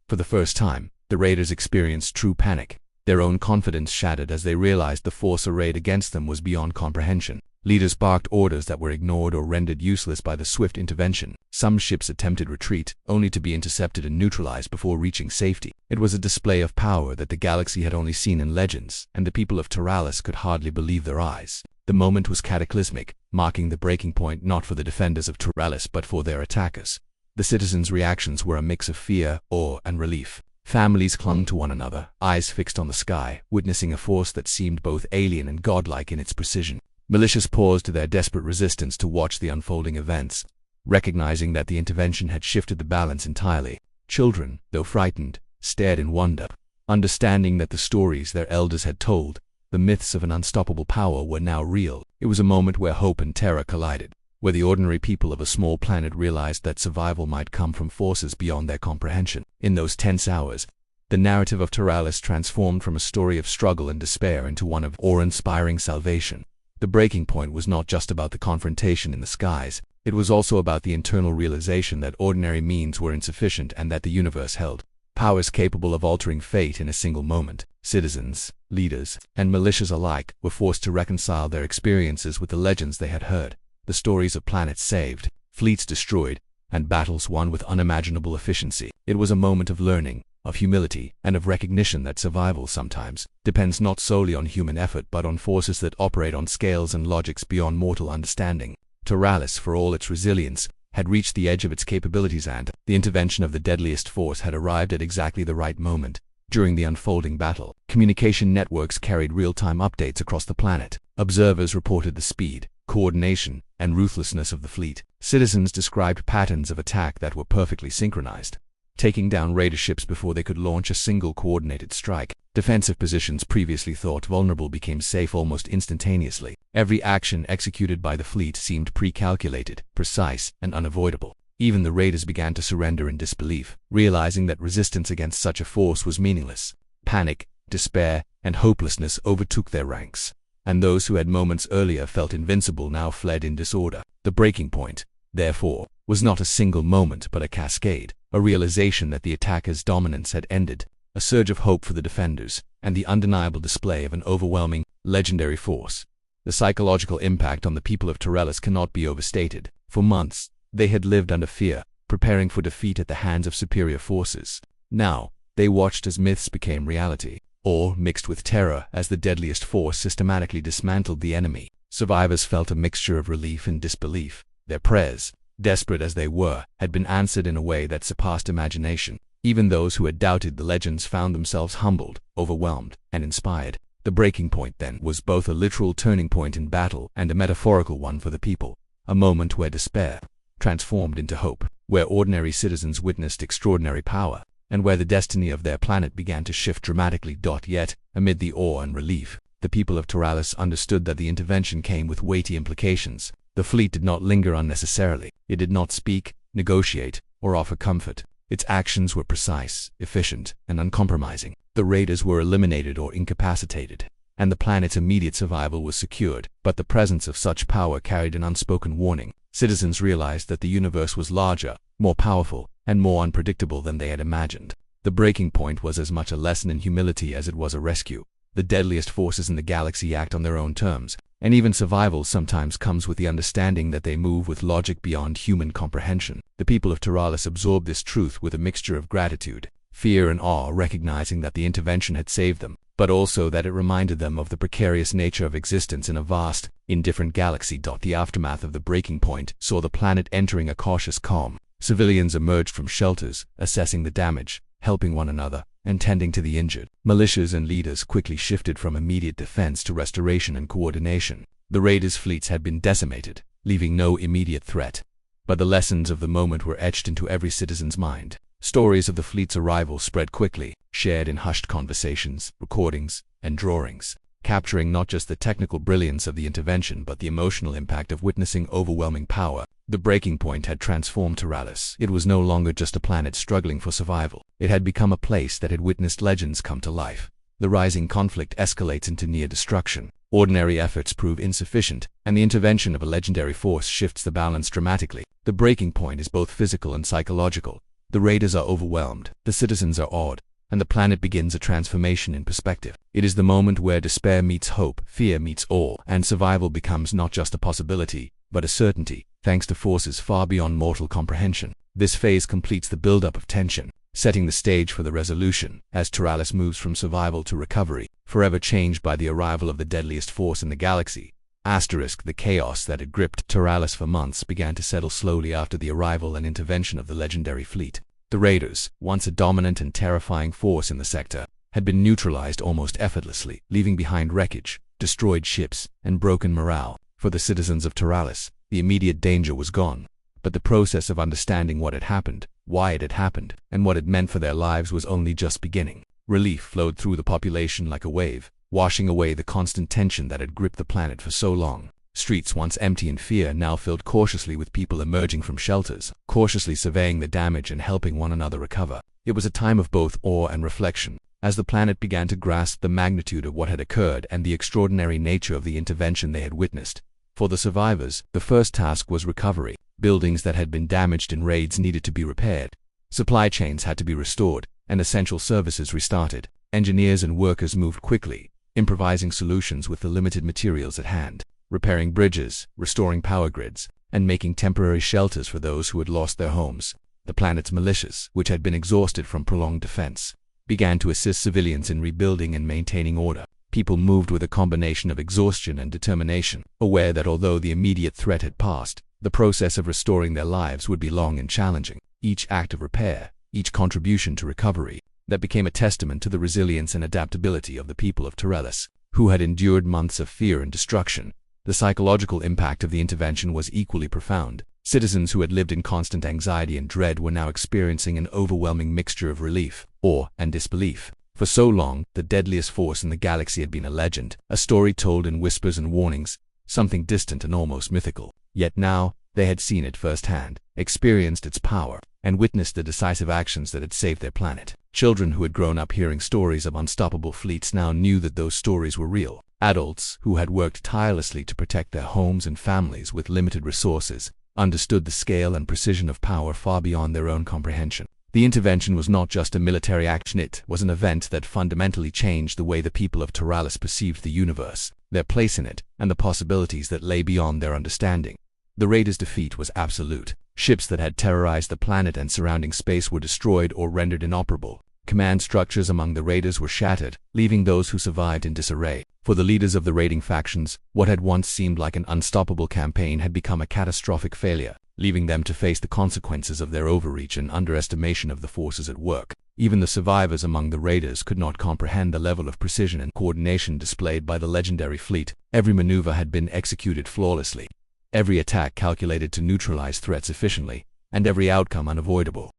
For the first time, the raiders experienced true panic. Their own confidence shattered as they realized the force arrayed against them was beyond comprehension. Leaders barked orders that were ignored or rendered useless by the swift intervention. Some ships attempted retreat, only to be intercepted and neutralized before reaching safety. It was a display of power that the galaxy had only seen in legends, and the people of Teralis could hardly believe their eyes. The moment was cataclysmic, marking the breaking point not for the defenders of Teralis but for their attackers. The citizens' reactions were a mix of fear, awe, and relief. Families clung to one another, eyes fixed on the sky, witnessing a force that seemed both alien and godlike in its precision. Militias paused their desperate resistance to watch the unfolding events, recognizing that the intervention had shifted the balance entirely. Children, though frightened, stared in wonder, understanding that the stories their elders had told, the myths of an unstoppable power, were now real. It was a moment where hope and terror collided, where the ordinary people of a small planet realized that survival might come from forces beyond their comprehension. In those tense hours, the narrative of Teralis transformed from a story of struggle and despair into one of awe-inspiring salvation. The breaking point was not just about the confrontation in the skies, it was also about the internal realization that ordinary means were insufficient and that the universe held powers capable of altering fate in a single moment. Citizens, leaders, and militias alike were forced to reconcile their experiences with the legends they had heard. The stories of planets saved, fleets destroyed, and battles won with unimaginable efficiency. It was a moment of learning, of humility, and of recognition that survival sometimes depends not solely on human effort but on forces that operate on scales and logics beyond mortal understanding. Teralis, for all its resilience, had reached the edge of its capabilities, and the intervention of the deadliest force had arrived at exactly the right moment. During the unfolding battle, communication networks carried real-time updates across the planet. Observers reported the speed, coordination, and ruthlessness of the fleet. Citizens described patterns of attack that were perfectly synchronized, taking down raider ships before they could launch a single coordinated strike. Defensive positions previously thought vulnerable became safe almost instantaneously. Every action executed by the fleet seemed pre-calculated, precise, and unavoidable. Even the raiders began to surrender in disbelief, realizing that resistance against such a force was meaningless. Panic, despair, and hopelessness overtook their ranks, and those who had moments earlier felt invincible now fled in disorder. The breaking point, therefore, was not a single moment but a cascade, a realization that the attackers' dominance had ended, a surge of hope for the defenders, and the undeniable display of an overwhelming, legendary force. The psychological impact on the people of Tyrellus cannot be overstated. For months, they had lived under fear, preparing for defeat at the hands of superior forces. Now, they watched as myths became reality, or mixed with terror as the deadliest force systematically dismantled the enemy. Survivors felt a mixture of relief and disbelief. Their prayers, desperate as they were, had been answered in a way that surpassed imagination. Even those who had doubted the legends found themselves humbled, overwhelmed, and inspired. The breaking point, then, was both a literal turning point in battle and a metaphorical one for the people, a moment where despair transformed into hope, where ordinary citizens witnessed extraordinary power, and where the destiny of their planet began to shift dramatically. Yet, amid the awe and relief, the people of Tyrellus understood that the intervention came with weighty implications. The fleet did not linger unnecessarily. It did not speak, negotiate, or offer comfort. Its actions were precise, efficient, and uncompromising. The raiders were eliminated or incapacitated, and the planet's immediate survival was secured. But the presence of such power carried an unspoken warning. Citizens realized that the universe was larger, more powerful, and more unpredictable than they had imagined. The breaking point was as much a lesson in humility as it was a rescue. The deadliest forces in the galaxy act on their own terms, and even survival sometimes comes with the understanding that they move with logic beyond human comprehension. The people of Tyrellus absorbed this truth with a mixture of gratitude, fear, and awe, recognizing that the intervention had saved them, but also that it reminded them of the precarious nature of existence in a vast, indifferent galaxy. The aftermath of the breaking point saw the planet entering a cautious calm. Civilians emerged from shelters, assessing the damage, helping one another, and tending to the injured. Militias and leaders quickly shifted from immediate defense to restoration and coordination. The raiders' fleets had been decimated, leaving no immediate threat, but the lessons of the moment were etched into every citizen's mind. Stories of the fleet's arrival spread quickly, shared in hushed conversations, recordings, and drawings, capturing not just the technical brilliance of the intervention but the emotional impact of witnessing overwhelming power. The breaking point had transformed Tyrellus. It was no longer just a planet struggling for survival. It had become a place that had witnessed legends come to life. The rising conflict escalates into near destruction. Ordinary efforts prove insufficient, and the intervention of a legendary force shifts the balance dramatically. The breaking point is both physical and psychological. The raiders are overwhelmed, the citizens are awed, and the planet begins a transformation in perspective. It is the moment where despair meets hope, fear meets awe, and survival becomes not just a possibility, but a certainty, thanks to forces far beyond mortal comprehension. This phase completes the buildup of tension, setting the stage for the resolution, as Tyrellus moves from survival to recovery, forever changed by the arrival of the deadliest force in the galaxy. The chaos that had gripped Tyrellus for months began to settle slowly after the arrival and intervention of the legendary fleet. The raiders, once a dominant and terrifying force in the sector, had been neutralized almost effortlessly, leaving behind wreckage, destroyed ships, and broken morale. For the citizens of Tyrellus, the immediate danger was gone, but the process of understanding what had happened, why it had happened, and what it meant for their lives was only just beginning. Relief flowed through the population like a wave, washing away the constant tension that had gripped the planet for so long. Streets once empty in fear now filled cautiously with people emerging from shelters, cautiously surveying the damage and helping one another recover. It was a time of both awe and reflection, as the planet began to grasp the magnitude of what had occurred and the extraordinary nature of the intervention they had witnessed. For the survivors, the first task was recovery. Buildings that had been damaged in raids needed to be repaired. Supply chains had to be restored, and essential services restarted. Engineers and workers moved quickly, improvising solutions with the limited materials at hand, repairing bridges, restoring power grids, and making temporary shelters for those who had lost their homes. The planet's militias, which had been exhausted from prolonged defense, began to assist civilians in rebuilding and maintaining order. People moved with a combination of exhaustion and determination, aware that although the immediate threat had passed, the process of restoring their lives would be long and challenging. Each act of repair, each contribution to recovery, that became a testament to the resilience and adaptability of the people of Tyrellus, who had endured months of fear and destruction. The psychological impact of the intervention was equally profound. Citizens who had lived in constant anxiety and dread were now experiencing an overwhelming mixture of relief, awe, and disbelief. For so long, the deadliest force in the galaxy had been a legend, a story told in whispers and warnings, something distant and almost mythical. Yet now, they had seen it firsthand, experienced its power, and witnessed the decisive actions that had saved their planet. Children who had grown up hearing stories of unstoppable fleets now knew that those stories were real. Adults, who had worked tirelessly to protect their homes and families with limited resources, understood the scale and precision of power far beyond their own comprehension. The intervention was not just a military action, it was an event that fundamentally changed the way the people of Taralis perceived the universe, their place in it, and the possibilities that lay beyond their understanding. The Raiders' defeat was absolute. Ships that had terrorized the planet and surrounding space were destroyed or rendered inoperable. Command structures among the Raiders were shattered, leaving those who survived in disarray. For the leaders of the raiding factions, what had once seemed like an unstoppable campaign had become a catastrophic failure, leaving them to face the consequences of their overreach and underestimation of the forces at work. Even the survivors among the Raiders could not comprehend the level of precision and coordination displayed by the legendary fleet. Every maneuver had been executed flawlessly, every attack calculated to neutralize threats efficiently, and every outcome unavoidable.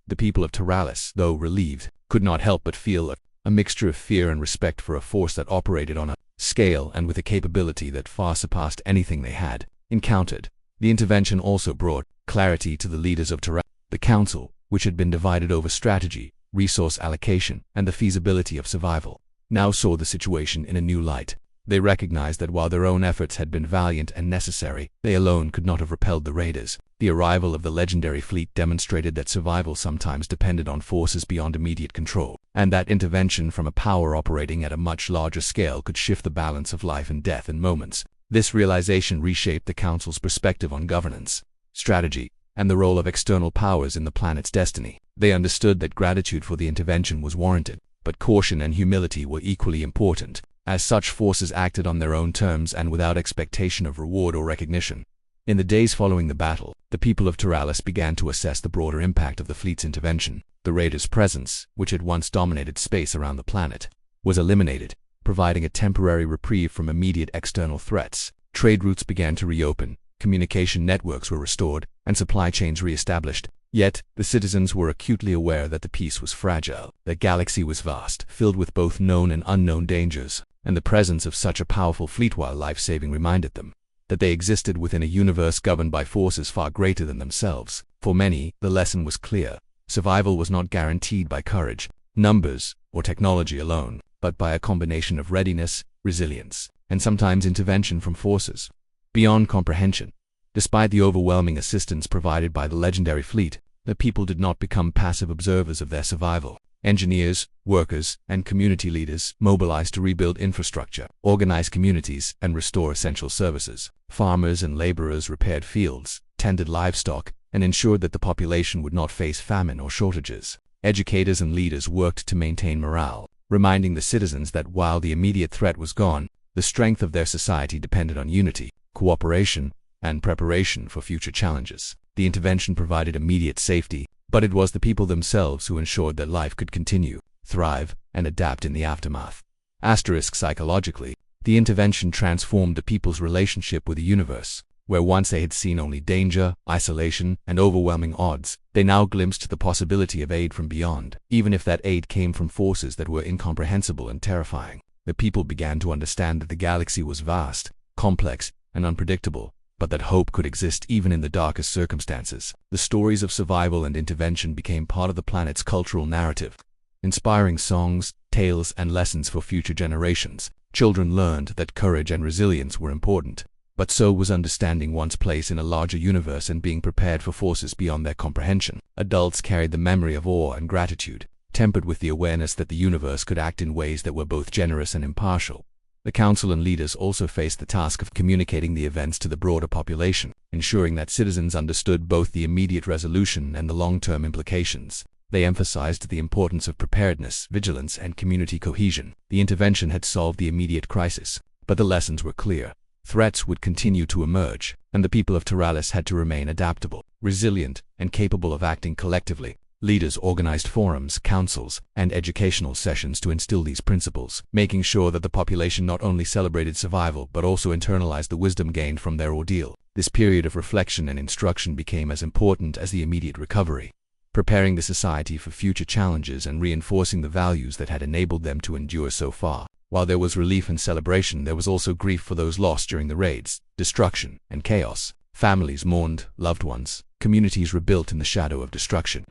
The people of Taralis, though relieved, could not help but feel a mixture of fear and respect for a force that operated on a scale and with a capability that far surpassed anything they had encountered. The intervention also brought clarity to the leaders of Taralis. The council, which had been divided over strategy, resource allocation, and the feasibility of survival, now saw the situation in a new light. They recognized that while their own efforts had been valiant and necessary, they alone could not have repelled the Raiders. The arrival of the legendary fleet demonstrated that survival sometimes depended on forces beyond immediate control, and that intervention from a power operating at a much larger scale could shift the balance of life and death in moments. This realization reshaped the Council's perspective on governance, strategy, and the role of external powers in the planet's destiny. They understood that gratitude for the intervention was warranted, but caution and humility were equally important, as such forces acted on their own terms and without expectation of reward or recognition. In the days following the battle, the people of Taralis began to assess the broader impact of the fleet's intervention. The Raiders' presence, which had once dominated space around the planet, was eliminated, providing a temporary reprieve from immediate external threats. Trade routes began to reopen, communication networks were restored, and supply chains re-established. Yet, the citizens were acutely aware that the peace was fragile. The galaxy was vast, filled with both known and unknown dangers, and the presence of such a powerful fleet, while life-saving, reminded them that they existed within a universe governed by forces far greater than themselves. For many, the lesson was clear. Survival was not guaranteed by courage, numbers, or technology alone, but by a combination of readiness, resilience, and sometimes intervention from forces beyond comprehension. Despite the overwhelming assistance provided by the legendary fleet, the people did not become passive observers of their survival. Engineers, workers, and community leaders mobilized to rebuild infrastructure, organize communities, and restore essential services. Farmers and laborers repaired fields, tended livestock, and ensured that the population would not face famine or shortages. Educators and leaders worked to maintain morale, reminding the citizens that while the immediate threat was gone, the strength of their society depended on unity, cooperation, and preparation for future challenges. The intervention provided immediate safety, but it was the people themselves who ensured that life could continue, thrive, and adapt in the aftermath. Psychologically, the intervention transformed the people's relationship with the universe. Where once they had seen only danger, isolation, and overwhelming odds, they now glimpsed the possibility of aid from beyond. Even if that aid came from forces that were incomprehensible and terrifying, the people began to understand that the galaxy was vast, complex, and unpredictable, but that hope could exist even in the darkest circumstances. The stories of survival and intervention became part of the planet's cultural narrative, inspiring songs, tales, and lessons for future generations. Children learned that courage and resilience were important, but so was understanding one's place in a larger universe and being prepared for forces beyond their comprehension. Adults carried the memory of awe and gratitude, tempered with the awareness that the universe could act in ways that were both generous and impartial. The council and leaders also faced the task of communicating the events to the broader population, ensuring that citizens understood both the immediate resolution and the long-term implications. They emphasized the importance of preparedness, vigilance, and community cohesion. The intervention had solved the immediate crisis, but the lessons were clear. Threats would continue to emerge, and the people of Taralis had to remain adaptable, resilient, and capable of acting collectively. Leaders organized forums, councils, and educational sessions to instill these principles, making sure that the population not only celebrated survival but also internalized the wisdom gained from their ordeal. This period of reflection and instruction became as important as the immediate recovery, preparing the society for future challenges and reinforcing the values that had enabled them to endure so far. While there was relief and celebration, there was also grief for those lost during the raids, destruction, and chaos. Families mourned loved ones, communities rebuilt in the shadow of destruction,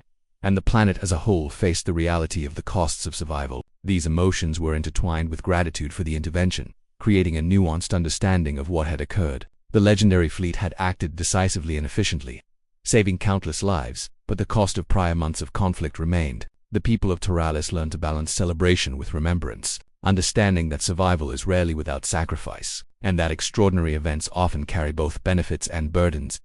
and the planet as a whole faced the reality of the costs of survival. These emotions were intertwined with gratitude for the intervention, creating a nuanced understanding of what had occurred. The legendary fleet had acted decisively and efficiently, saving countless lives, but the cost of prior months of conflict remained. The people of Taralis learned to balance celebration with remembrance, understanding that survival is rarely without sacrifice, and that extraordinary events often carry both benefits and burdens.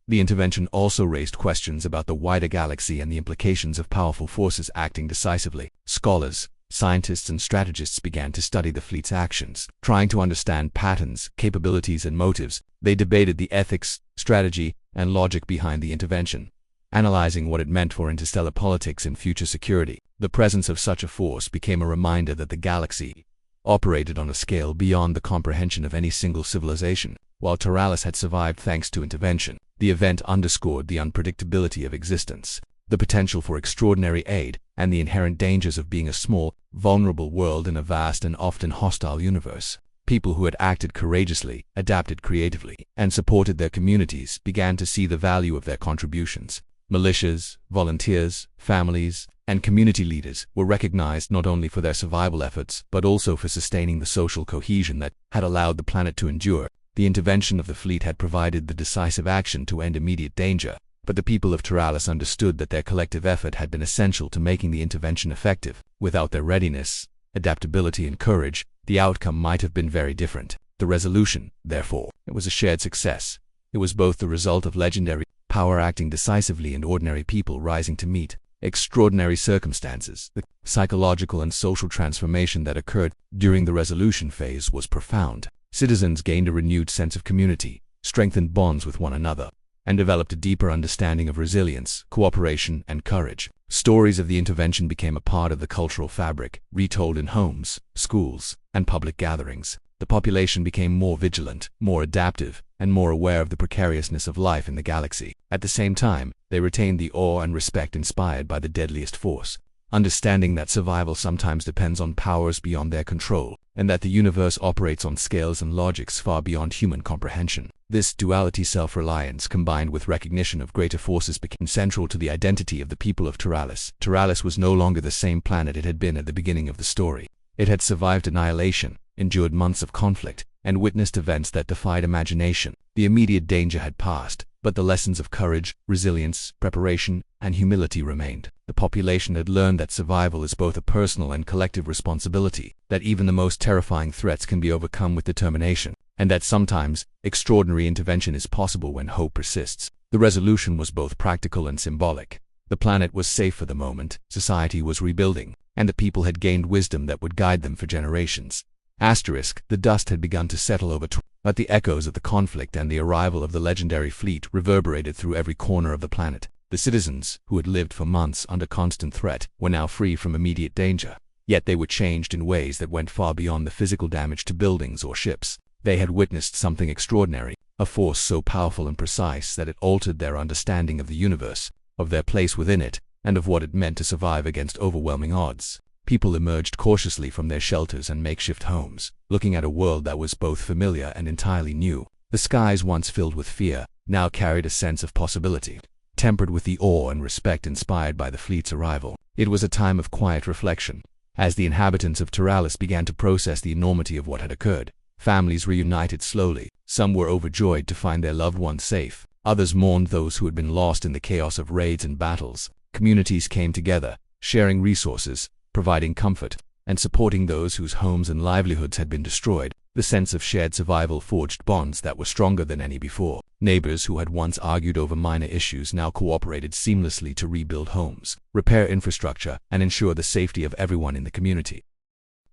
The intervention also raised questions about the wider galaxy and the implications of powerful forces acting decisively. Scholars, scientists, and strategists began to study the fleet's actions, trying to understand patterns, capabilities, and motives. They debated the ethics, strategy, and logic behind the intervention, analyzing what it meant for interstellar politics and future security. The presence of such a force became a reminder that the galaxy operated on a scale beyond the comprehension of any single civilization. While Taralis had survived thanks to intervention, the event underscored the unpredictability of existence, the potential for extraordinary aid, and the inherent dangers of being a small, vulnerable world in a vast and often hostile universe. People who had acted courageously, adapted creatively, and supported their communities began to see the value of their contributions. Militias, volunteers, families, and community leaders were recognized not only for their survival efforts but also for sustaining the social cohesion that had allowed the planet to endure. The intervention of the fleet had provided the decisive action to end immediate danger, but the people of Taralis understood that their collective effort had been essential to making the intervention effective. Without their readiness, adaptability, and courage, the outcome might have been very different. The resolution, therefore, it was a shared success. It was both the result of legendary power acting decisively and ordinary people rising to meet extraordinary circumstances. The psychological and social transformation that occurred during the resolution phase was profound. Citizens gained a renewed sense of community, strengthened bonds with one another, and developed a deeper understanding of resilience, cooperation, and courage. Stories of the intervention became a part of the cultural fabric, retold in homes, schools, and public gatherings. The population became more vigilant, more adaptive, and more aware of the precariousness of life in the galaxy. At the same time, they retained the awe and respect inspired by the Deadliest force, understanding that survival sometimes depends on powers beyond their control, and that the universe operates on scales and logics far beyond human comprehension. This duality, self-reliance combined with recognition of greater forces, became central to the identity of the people of Taralis. Taralis was no longer the same planet it had been at the beginning of the story. It had survived annihilation, endured months of conflict, and witnessed events that defied imagination. The immediate danger had passed, but the lessons of courage, resilience, preparation, and humility remained. The population had learned that survival is both a personal and collective responsibility, that even the most terrifying threats can be overcome with determination, and that sometimes extraordinary intervention is possible when hope persists. The resolution was both practical and symbolic. The planet was safe for the moment, society was rebuilding, and the people had gained wisdom that would guide them for generations. The dust had begun to settle over, but the echoes of the conflict and the arrival of the legendary fleet reverberated through every corner of the planet. The citizens, who had lived for months under constant threat, were now free from immediate danger. Yet they were changed in ways that went far beyond the physical damage to buildings or ships. They had witnessed something extraordinary, a force so powerful and precise that it altered their understanding of the universe, of their place within it, and of what it meant to survive against overwhelming odds. People emerged cautiously from their shelters and makeshift homes, looking at a world that was both familiar and entirely new. The skies, once filled with fear, now carried a sense of possibility, tempered with the awe and respect inspired by the fleet's arrival. It was a time of quiet reflection. As the inhabitants of Taralis began to process the enormity of what had occurred, families reunited slowly. Some were overjoyed to find their loved ones safe. Others mourned those who had been lost in the chaos of raids and battles. Communities came together, sharing resources, providing comfort, and supporting those whose homes and livelihoods had been destroyed. The sense of shared survival forged bonds that were stronger than any before. Neighbors who had once argued over minor issues now cooperated seamlessly to rebuild homes, repair infrastructure, and ensure the safety of everyone in the community.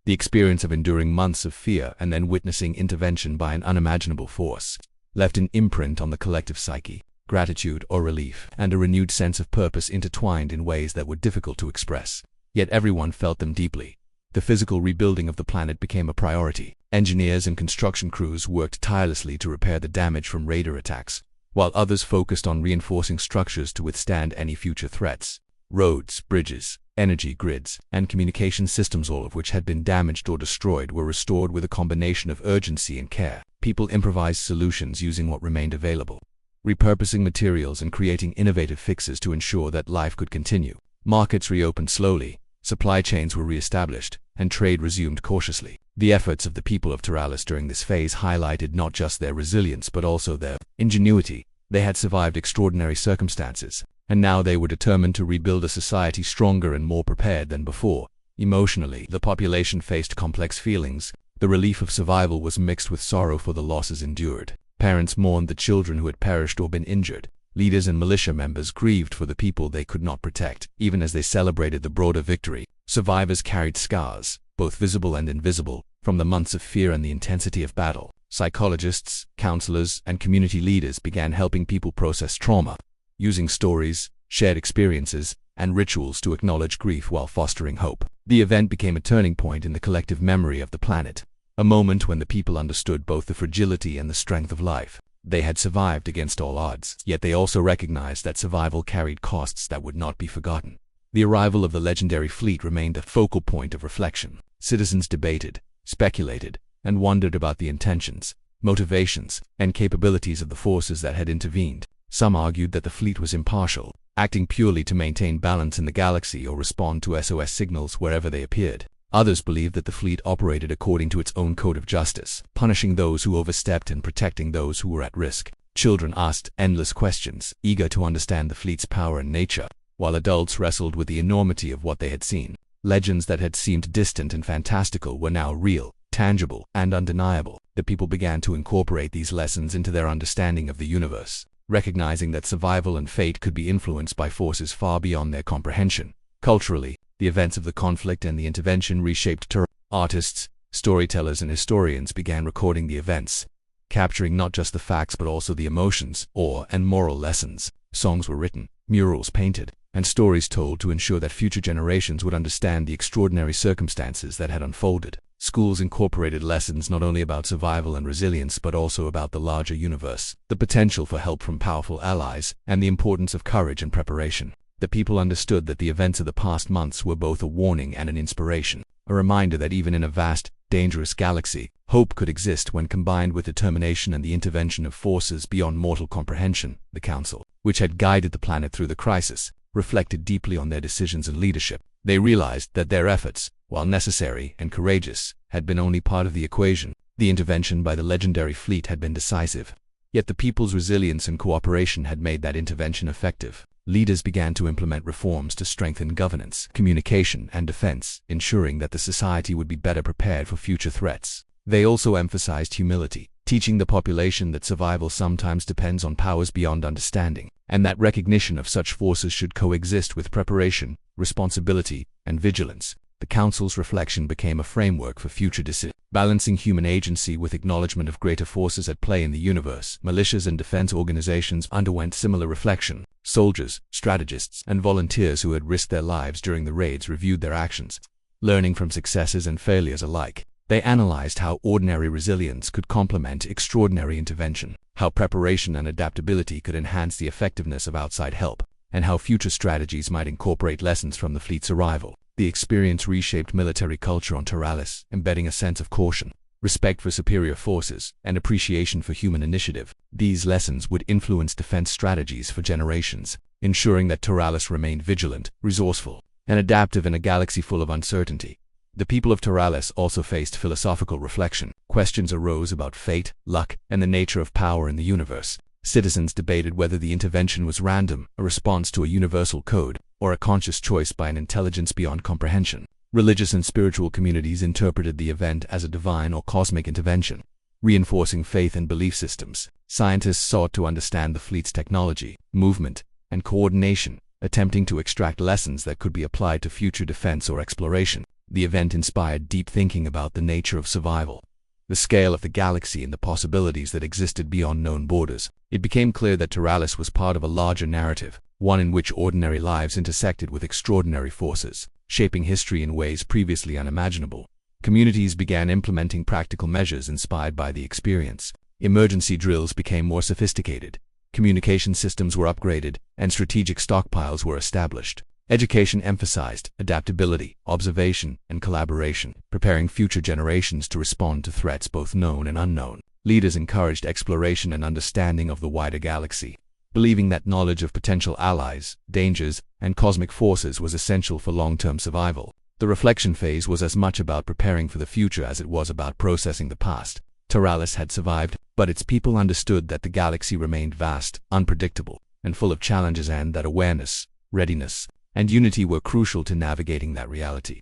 The experience of enduring months of fear and then witnessing intervention by an unimaginable force left an imprint on the collective psyche. gratitude, or relief, and a renewed sense of purpose intertwined in ways that were difficult to express. Yet everyone felt them deeply. The physical rebuilding of the planet became a priority. Engineers and construction crews worked tirelessly to repair the damage from raider attacks, while others focused on reinforcing structures to withstand any future threats. Roads, bridges, energy grids, and communication systems, all of which had been damaged or destroyed, were restored with a combination of urgency and care. People improvised solutions using what remained available, repurposing materials and creating innovative fixes to ensure that life could continue. Markets reopened slowly, supply chains were re-established, and trade resumed cautiously. The efforts of the people of Taralis during this phase highlighted not just their resilience but also their ingenuity. They had survived extraordinary circumstances, and now they were determined to rebuild a society stronger and more prepared than before. Emotionally, the population faced complex feelings. The relief of survival was mixed with sorrow for the losses endured. Parents mourned the children who had perished or been injured. Leaders and militia members grieved for the people they could not protect, even as they celebrated the broader victory. Survivors carried scars, both visible and invisible, from the months of fear and the intensity of battle. Psychologists, counselors, and community leaders began helping people process trauma, using stories, shared experiences, and rituals to acknowledge grief while fostering hope. The event became a turning point in the collective memory of the planet, a moment when the people understood both the fragility and the strength of life. They had survived against all odds, yet they also recognized that survival carried costs that would not be forgotten. The arrival of the legendary fleet remained a focal point of reflection. Citizens debated, speculated, and wondered about the intentions, motivations, and capabilities of the forces that had intervened. Some argued that the fleet was impartial, acting purely to maintain balance in the galaxy or respond to SOS signals wherever they appeared. Others believed that the fleet operated according to its own code of justice, punishing those who overstepped and protecting those who were at risk. Children asked endless questions, eager to understand the fleet's power and nature, while adults wrestled with the enormity of what they had seen. Legends that had seemed distant and fantastical were now real, tangible, and undeniable. The people began to incorporate these lessons into their understanding of the universe, recognizing that survival and fate could be influenced by forces far beyond their comprehension. Culturally, the events of the conflict and the intervention reshaped Taralis. Artists, storytellers, and historians began recording the events, capturing not just the facts but also the emotions, awe, and moral lessons. Songs were written, murals painted, and stories told to ensure that future generations would understand the extraordinary circumstances that had unfolded. Schools incorporated lessons not only about survival and resilience but also about the larger universe, the potential for help from powerful allies, and the importance of courage and preparation. The people understood that the events of the past months were both a warning and an inspiration, a reminder that even in a vast, dangerous galaxy, hope could exist when combined with determination and the intervention of forces beyond mortal comprehension. The Council, which had guided the planet through the crisis, reflected deeply on their decisions and leadership. They realized that their efforts, while necessary and courageous, had been only part of the equation. The intervention by the legendary fleet had been decisive, yet the people's resilience and cooperation had made that intervention effective. Leaders began to implement reforms to strengthen governance, communication, and defense, ensuring that the society would be better prepared for future threats. They also emphasized humility, teaching the population that survival sometimes depends on powers beyond understanding, and that recognition of such forces should coexist with preparation, responsibility, and vigilance. The Council's reflection became a framework for future decisions, balancing human agency with acknowledgement of greater forces at play in the universe. Militias and defense organizations underwent similar reflection. Soldiers, strategists, and volunteers who had risked their lives during the raids reviewed their actions, learning from successes and failures alike. They analyzed how ordinary resilience could complement extraordinary intervention, how preparation and adaptability could enhance the effectiveness of outside help, and how future strategies might incorporate lessons from the fleet's arrival. The experience reshaped military culture on Taralis, embedding a sense of caution, respect for superior forces, and appreciation for human initiative. These lessons would influence defense strategies for generations, ensuring that Taralis remained vigilant, resourceful, and adaptive in a galaxy full of uncertainty. The people of Taralis also faced philosophical reflection. Questions arose about fate, luck, and the nature of power in the universe. Citizens debated whether the intervention was random, a response to a universal code, or a conscious choice by an intelligence beyond comprehension. Religious and spiritual communities interpreted the event as a divine or cosmic intervention, reinforcing faith and belief systems. Scientists sought to understand the fleet's technology, movement, and coordination, attempting to extract lessons that could be applied to future defense or exploration. The event inspired deep thinking about the nature of survival, the scale of the galaxy and the possibilities that existed beyond known borders, it became clear that Taralis was part of a larger narrative, one in which ordinary lives intersected with extraordinary forces, shaping history in ways previously unimaginable. Communities began implementing practical measures inspired by the experience. Emergency drills became more sophisticated, communication systems were upgraded, and strategic stockpiles were established. Education emphasized adaptability, observation, and collaboration, preparing future generations to respond to threats both known and unknown. Leaders encouraged exploration and understanding of the wider galaxy, believing that knowledge of potential allies, dangers, and cosmic forces was essential for long-term survival. The reflection phase was as much about preparing for the future as it was about processing the past. Taralis had survived, but its people understood that the galaxy remained vast, unpredictable, and full of challenges, and that awareness, readiness, and unity were crucial to navigating that reality.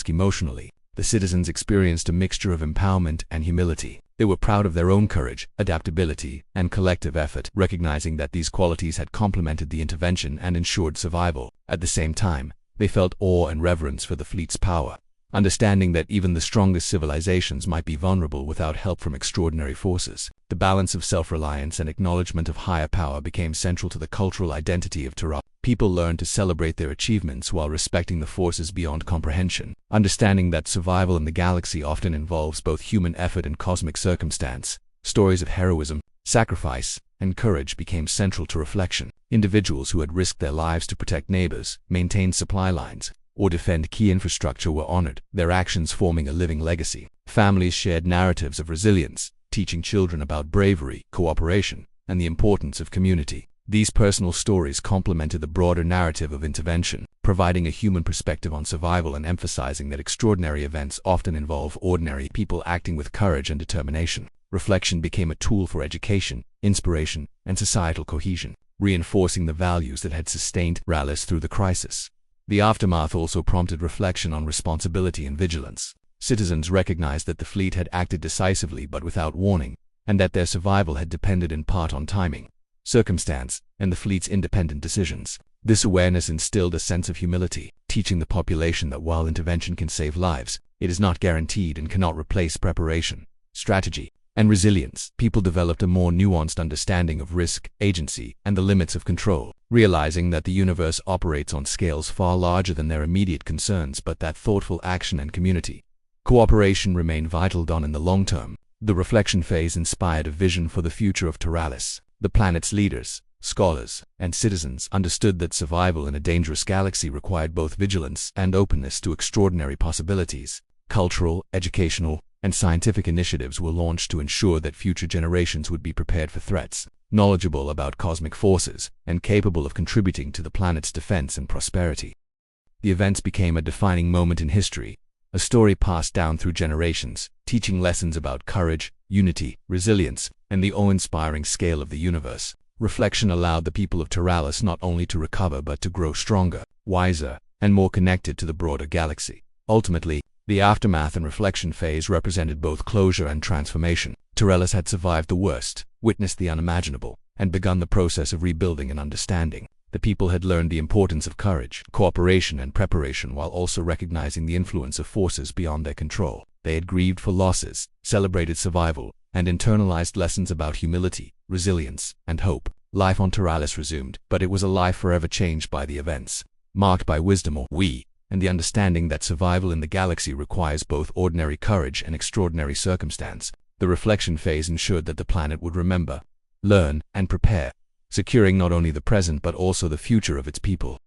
Emotionally, the citizens experienced a mixture of empowerment and humility. They were proud of their own courage, adaptability, and collective effort, recognizing that these qualities had complemented the intervention and ensured survival. At the same time, they felt awe and reverence for the fleet's power, understanding that even the strongest civilizations might be vulnerable without help from extraordinary forces. The balance of self-reliance and acknowledgement of higher power became central to the cultural identity of Taralis. People learned to celebrate their achievements while respecting the forces beyond comprehension, understanding that survival in the galaxy often involves both human effort and cosmic circumstance. Stories of heroism, sacrifice, and courage became central to reflection. Individuals who had risked their lives to protect neighbors, maintain supply lines, or defend key infrastructure were honored, their actions forming a living legacy. Families shared narratives of resilience, teaching children about bravery, cooperation, and the importance of community. These personal stories complemented the broader narrative of intervention, providing a human perspective on survival and emphasizing that extraordinary events often involve ordinary people acting with courage and determination. Reflection became a tool for education, inspiration, and societal cohesion, reinforcing the values that had sustained Taralis through the crisis. The aftermath also prompted reflection on responsibility and vigilance. Citizens recognized that the fleet had acted decisively but without warning, and that their survival had depended in part on timing, circumstance, and the fleet's independent decisions. This awareness instilled a sense of humility, teaching the population that while intervention can save lives, it is not guaranteed and cannot replace preparation, strategy, and resilience. People developed a more nuanced understanding of risk, agency, and the limits of control, realizing that the universe operates on scales far larger than their immediate concerns, but that thoughtful action and community cooperation remain vital in the long term. The reflection phase inspired a vision for the future of Taralis. The planet's leaders, scholars, and citizens understood that survival in a dangerous galaxy required both vigilance and openness to extraordinary possibilities. Cultural, educational, and scientific initiatives were launched to ensure that future generations would be prepared for threats, knowledgeable about cosmic forces, and capable of contributing to the planet's defense and prosperity. The events became a defining moment in history, a story passed down through generations, teaching lessons about courage, unity, resilience, and the awe-inspiring scale of the universe. Reflection allowed the people of Taralis not only to recover but to grow stronger, wiser, and more connected to the broader galaxy. Ultimately, the aftermath and reflection phase represented both closure and transformation. Taralis had survived the worst, witnessed the unimaginable, and begun the process of rebuilding and understanding. The people had learned the importance of courage, cooperation, and preparation while also recognizing the influence of forces beyond their control. They had grieved for losses, celebrated survival, and internalized lessons about humility, resilience, and hope. Life on Taralis resumed, but it was a life forever changed by the events, marked by wisdom and the understanding that survival in the galaxy requires both ordinary courage and extraordinary circumstance. The reflection phase ensured that the planet would remember, learn, and prepare, securing not only the present but also the future of its people.